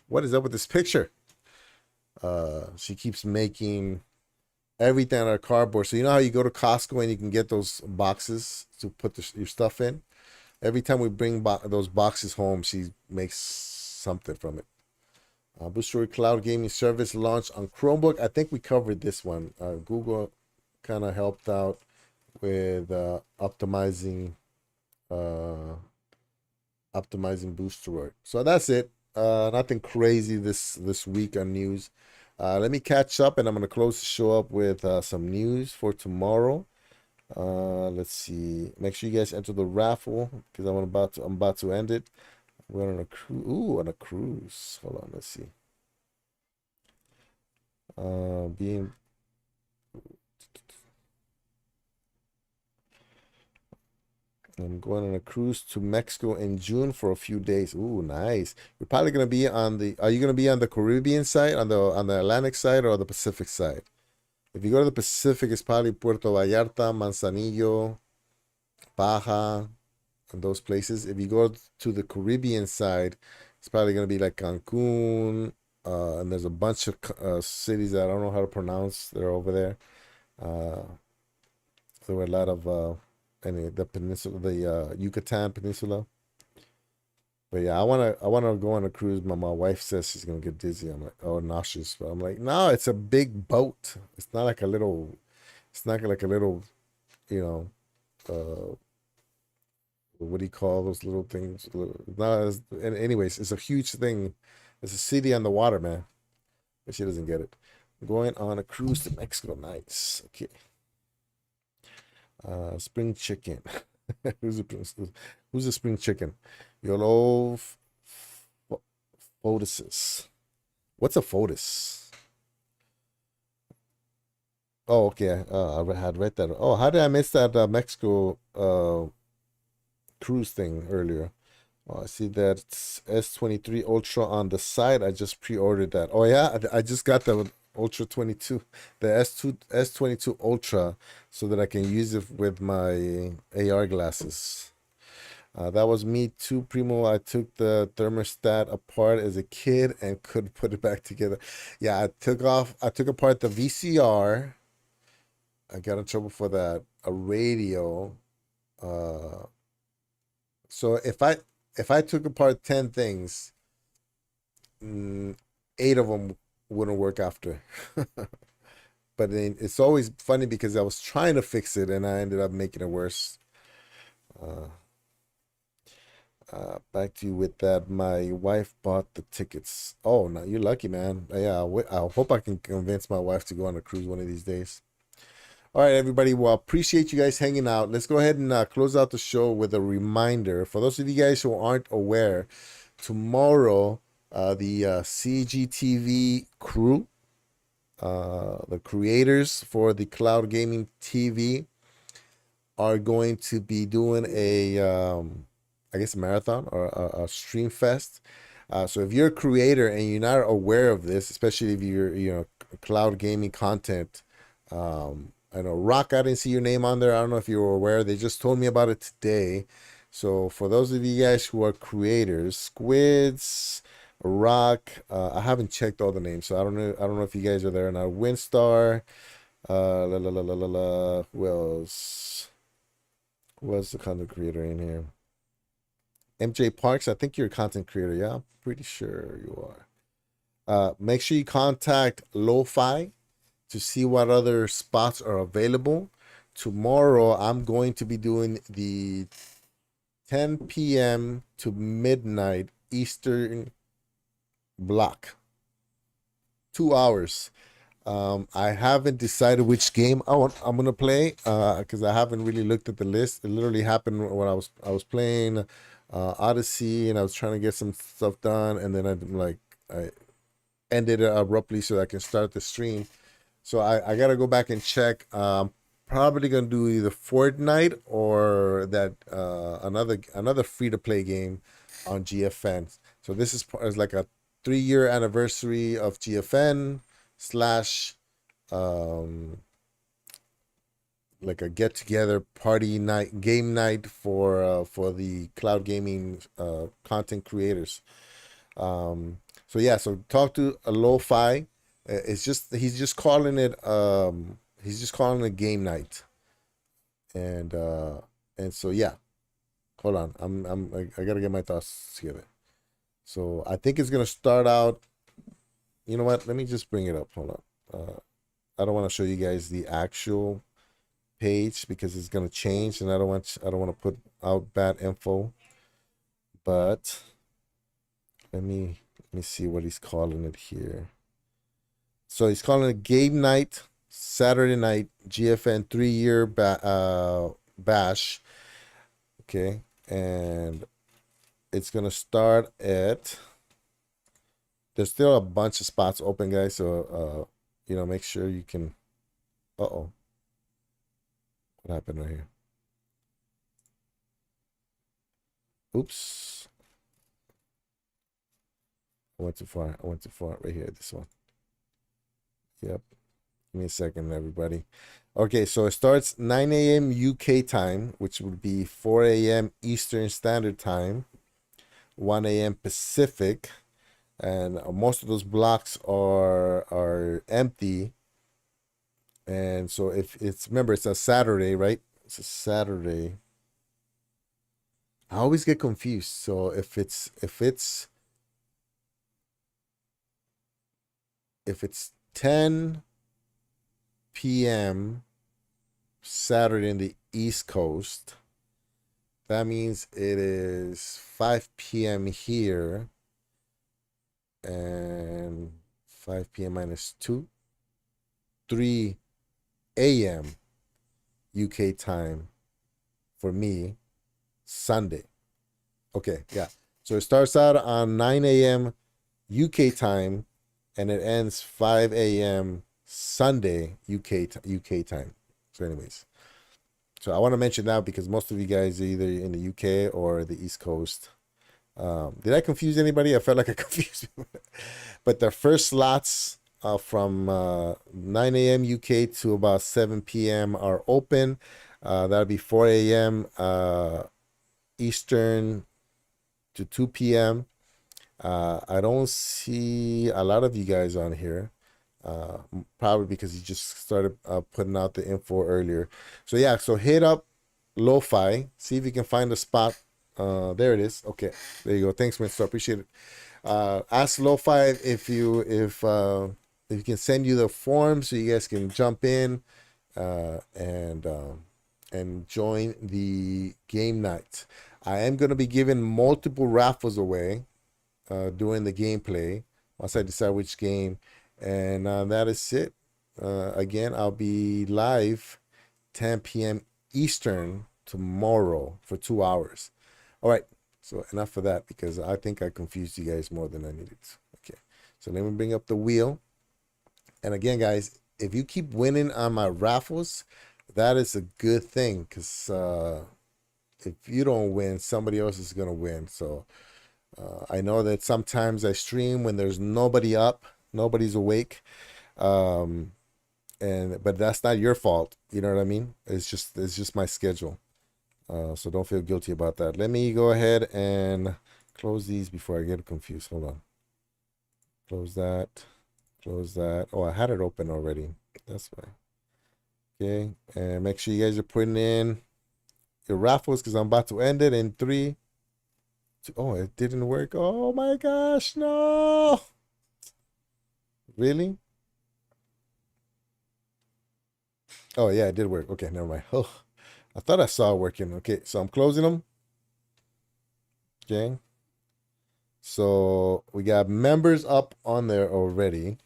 [SPEAKER 1] What is up with this picture? She keeps making everything out of cardboard. So you know how you go to Costco and you can get those boxes to put your stuff in. Every time we bring those boxes home, she makes something from it. Boosteroid Cloud Gaming Service launched on Chromebook. I think we covered this one. Google kind of helped out with optimizing Boosteroid. So that's it. Nothing crazy this week on news. Let me catch up, and I'm gonna close the show up with some news for tomorrow. Let's see. Make sure you guys enter the raffle because I'm about to end it. We're on a cruise. Ooh, on a cruise. Hold on, let's see. Being I'm going on a cruise to Mexico in June for a few days. Ooh, nice. You're probably gonna be on the. Are you gonna be on the Caribbean side, on the Atlantic side, or the Pacific side? If you go to the Pacific, it's probably Puerto Vallarta, Manzanillo, Baja, and those places. If you go to the Caribbean side, it's probably gonna be like Cancun, and there's a bunch of cities that I don't know how to pronounce. They're over there. Uh, there were a lot of the peninsula, the Yucatan Peninsula. But yeah, I wanna go on a cruise. My wife says she's gonna get dizzy. I'm like, oh, nauseous. But I'm like, no, it's a big boat. It's not like a little. It's not like a little, you know, what do you call those little things? Not as, anyways, it's a huge thing. It's a city on the water, man. But she doesn't get it. Going on a cruise to Mexico. Nice. Okay. Spring chicken. who's the spring chicken? Yolo Photisis. What's a Photis? Oh, okay. I had read that. Oh, how did I miss that Mexico cruise thing earlier? Oh, I see that it's S23 Ultra on the side. I just pre-ordered that. Oh yeah, I just got the Ultra 22, the S22 Ultra, so that I can use it with my AR glasses. That was me too, Primo. I took the thermostat apart as a kid and couldn't put it back together. Yeah, I took apart the VCR. I got in trouble for that. A radio. Uh, so if I took apart 10 things, mm, 8 of them wouldn't work after. But then it's always funny because I was trying to fix it and I ended up making it worse. Uh, Back to you with that. My wife bought the tickets. Oh, no, you're lucky, man. Yeah, I hope I can convince my wife to go on a cruise one of these days. All right, everybody. Well, appreciate you guys hanging out. Let's go ahead and close out the show with a reminder. For those of you guys who aren't aware, tomorrow, the CGTV crew, the creators for the Cloud Gaming TV, are going to be doing I guess, a marathon or a stream fest. So if you're a creator and you're not aware of this, especially if you're, cloud gaming content, I know Rock, I didn't see your name on there. I don't know if you were aware. They just told me about it today. So for those of you guys who are creators, Squids, Rock, I haven't checked all the names, so I don't know. I don't know if you guys are there now. Windstar, la la la la la la. Who else? Who else the content creator in here? MJ Parks, I think you're a content creator. Yeah, I'm pretty sure you are. Make sure you contact Lo-Fi to see what other spots are available. Tomorrow, I'm going to be doing the 10 p.m. to midnight Eastern block. 2 hours. I haven't decided which game I'm gonna play because I haven't really looked at the list. It literally happened when I was playing Odyssey and I was trying to get some stuff done, and then I'm like, ended it abruptly so I can start the stream. So I gotta go back and check. Probably gonna do either Fortnite or that another free to play game on GFN. So this is like a 3-year anniversary of GFN slash um like a get together party night game night for the cloud gaming content creators. So yeah, so talk to a lo-fi. It's just he's just calling it game night. And so yeah, hold on. I gotta get my thoughts together. So I think it's gonna start out. You know what? Let me just bring it up. Hold on. I don't want to show you guys the actual page because it's gonna change, and I don't want to put out bad info. But let me see what he's calling it here. So he's calling it game night, Saturday night, GFN 3-year bash. Okay, and it's gonna start at. There's still a bunch of spots open, guys. So make sure you can. Uh-oh. What happened right here? Oops. I went too far. Right here, this one. Yep. Give me a second, everybody. Okay, so it starts 9 a.m. UK time, which would be 4 a.m. Eastern Standard Time, 1 a.m. Pacific, and most of those blocks are empty. And so if it's, remember, it's a Saturday, right? It's a Saturday. I always get confused. So if it's 10 p.m. Saturday in the East Coast, that means it is 5 p.m. here, and 5 p.m. minus 2, 3 a.m. UK time for me, Sunday. Okay, yeah. So it starts out on 9 a.m. UK time, and it ends 5 a.m. Sunday UK time. So anyways, so I want to mention that because most of you guys are either in the UK or the East Coast. Did I confuse anybody? I felt like I confused you. But the first slots from 9 a.m. UK to about 7 p.m. are open. That'll be 4 a.m. Eastern to 2 p.m. I don't see a lot of you guys on here. Probably because you just started putting out the info earlier. So yeah, so hit up Lo-Fi, see if you can find a spot. There it is. Okay, there you go. Thanks, man. So appreciate it. Ask Lo-Fi if you can send you the form so you guys can jump in and join the game night. I am going to be giving multiple raffles away during the gameplay once I decide which game, and that is it. Again, I'll be live 10 p.m. Eastern tomorrow for 2 hours. All right, so enough of that because I think I confused you guys more than I needed. Okay, so let me bring up the wheel. And again, guys, if you keep winning on my raffles, that is a good thing because if you don't win, somebody else is going to win. So I know that sometimes I stream when there's nobody up, nobody's awake. But that's not your fault. You know what I mean? It's just my schedule. So don't feel guilty about that. Let me go ahead and close these before I get confused. Hold on. Close that. Close that. Oh, I had it open already. That's fine. Okay. And make sure you guys are putting in your raffles because I'm about to end it in 3, 2. Oh, it didn't work. Oh my gosh, no. Really? Oh yeah, it did work. Okay, never mind. Oh, I thought I saw it working. Okay, so I'm closing them. Okay. So we got members up on there already.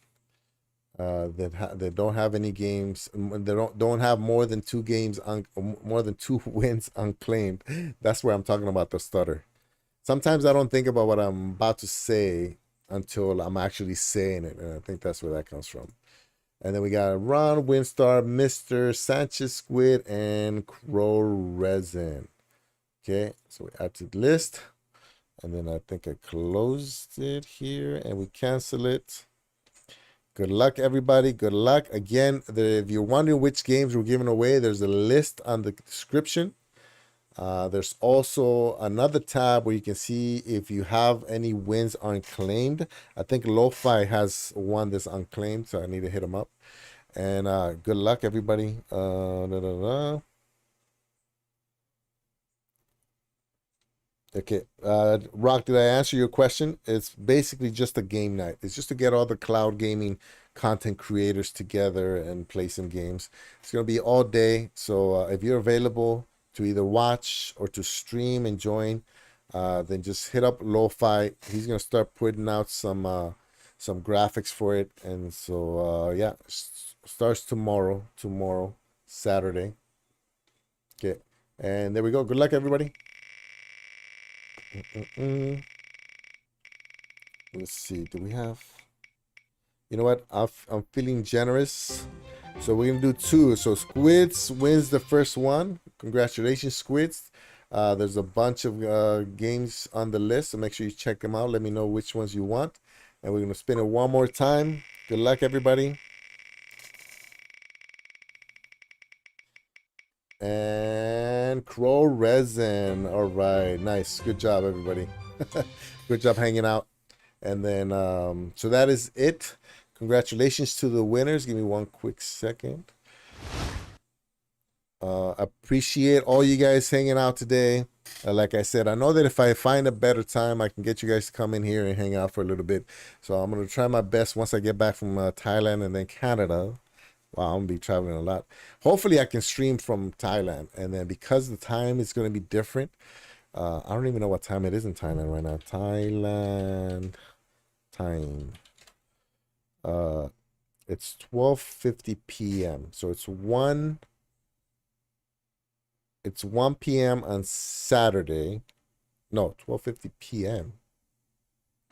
[SPEAKER 1] That don't have any games. They don't have more than 2 games more than 2 wins unclaimed. That's where I'm talking about the stutter. Sometimes I don't think about what I'm about to say until I'm actually saying it, and I think that's where that comes from. And then we got Ron, Winstar, Mr. Sanchez Squid, and Crow Resin. Okay, so we add to the list. And then I think I closed it here and we cancel it. Good luck, everybody. Good luck. Again, if you're wondering which games we're giving away, there's a list on the description. There's also another tab where you can see if you have any wins unclaimed. I think Lo-Fi has one that's unclaimed, so I need to hit them up. And good luck, everybody. Okay, Rock, did I answer your question? It's basically just a game night. It's just to get all the cloud gaming content creators together and play some games. It's going to be all day. So if you're available to either watch or to stream and join, then just hit up Lo-Fi. He's going to start putting out some graphics for it. And so, yeah, starts tomorrow, Saturday. Okay, and there we go. Good luck, everybody. Let's see. Do we have? You know what? I'm feeling generous, so we're gonna do two. So Squids wins the first one. Congratulations, Squids. There's a bunch of games on the list, so make sure you check them out. Let me know which ones you want, and we're gonna spin it one more time. Good luck, everybody. And Crow Resin. All right, nice. Good job, everybody. Good job hanging out. And then, so that is it. Congratulations to the winners. Give me one quick second. Appreciate all you guys hanging out today. Like I said, I know that if I find a better time, I can get you guys to come in here and hang out for a little bit. So I'm going to try my best once I get back from Thailand and then Canada. Wow, I'm going to be traveling a lot. Hopefully I can stream from Thailand. And then because the time is going to be different, I don't even know what time it is in Thailand right now. Thailand time. It's 12:50 p.m. So it's 1 p.m. on Saturday. No, 12:50 p.m.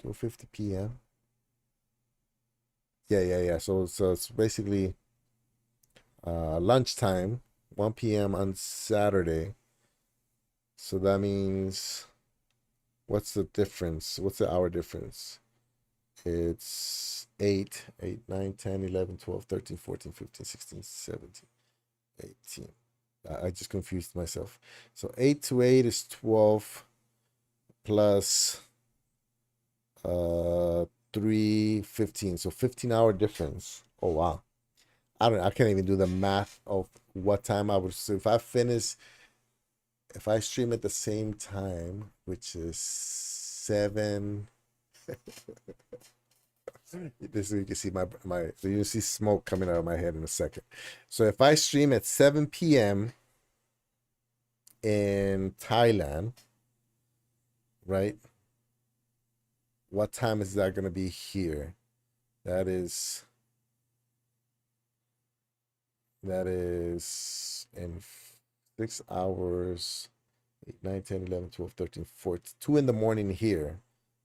[SPEAKER 1] 12:50 p.m. Yeah. So it's basically lunchtime, 1 p.m. on Saturday. So that means, what's the difference? What's the hour difference? It's 8, 9, 10, 11, 12, 13, 14, 15, 16, 17, 18. I just confused myself. So 8 to 8 is 12 plus 3, 15. So 15-hour difference. Oh, wow. I can't even do the math of what time I would. So if I stream at the same time, which is 7. This you can see so you see smoke coming out of my head in a second. So if I stream at 7 p.m. in Thailand, right? What time is that going to be here? That is in 6 hours, 8, 9, 10, 11, 12, 13, 14, 2 in the morning here.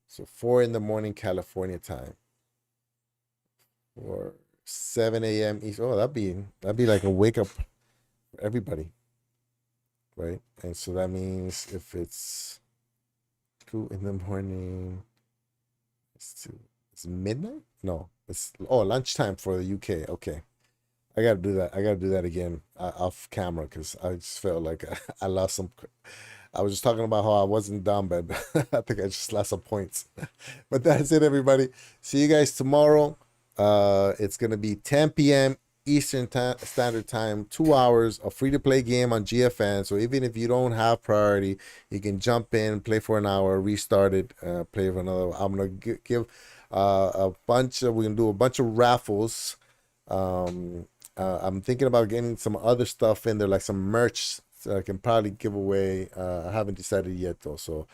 [SPEAKER 1] So 4 in the morning California time. Or 7 a.m. East. Oh, that'd be like a wake up for everybody. Right? And so that means if it's 2 in the morning, it's midnight? No, it's lunchtime for the UK. Okay. I gotta do that. I gotta do that again off camera because I just felt like I lost some. I was just talking about how I wasn't dumb, but I think I just lost some points. But that's it, everybody. See you guys tomorrow. It's gonna be 10 p.m. Eastern Standard Time. 2 hours, a free-to-play game on GFN. So even if you don't have priority, you can jump in, play for an hour, restart it, play for another. I'm gonna give a bunch of. We're gonna do a bunch of raffles. I'm thinking about getting some other stuff in there, like some merch, so I can probably give away. I haven't decided yet, though. So,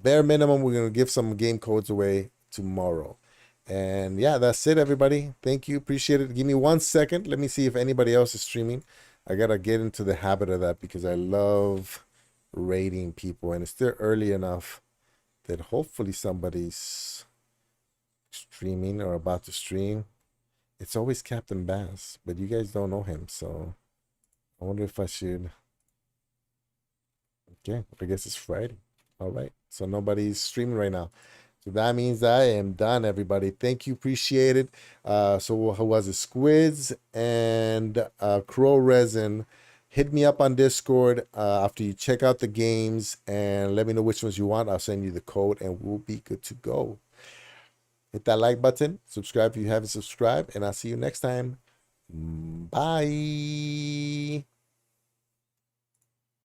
[SPEAKER 1] bare minimum, we're going to give some game codes away tomorrow. And yeah, that's it, everybody. Thank you. Appreciate it. Give me 1 second. Let me see if anybody else is streaming. I got to get into the habit of that because I love rating people. And it's still early enough that hopefully somebody's streaming or about to stream. It's always Captain Bass, but you guys don't know him, so I wonder if I should. Okay, I guess it's Friday. All right, so nobody's streaming right now. So that means I am done, everybody. Thank you, appreciate it. So who was it? Squids and Crow Resin. Hit me up on Discord after you check out the games and let me know which ones you want. I'll send you the code and we'll be good to go. Hit that like button, subscribe if you haven't subscribed, and I'll see you next time. Bye.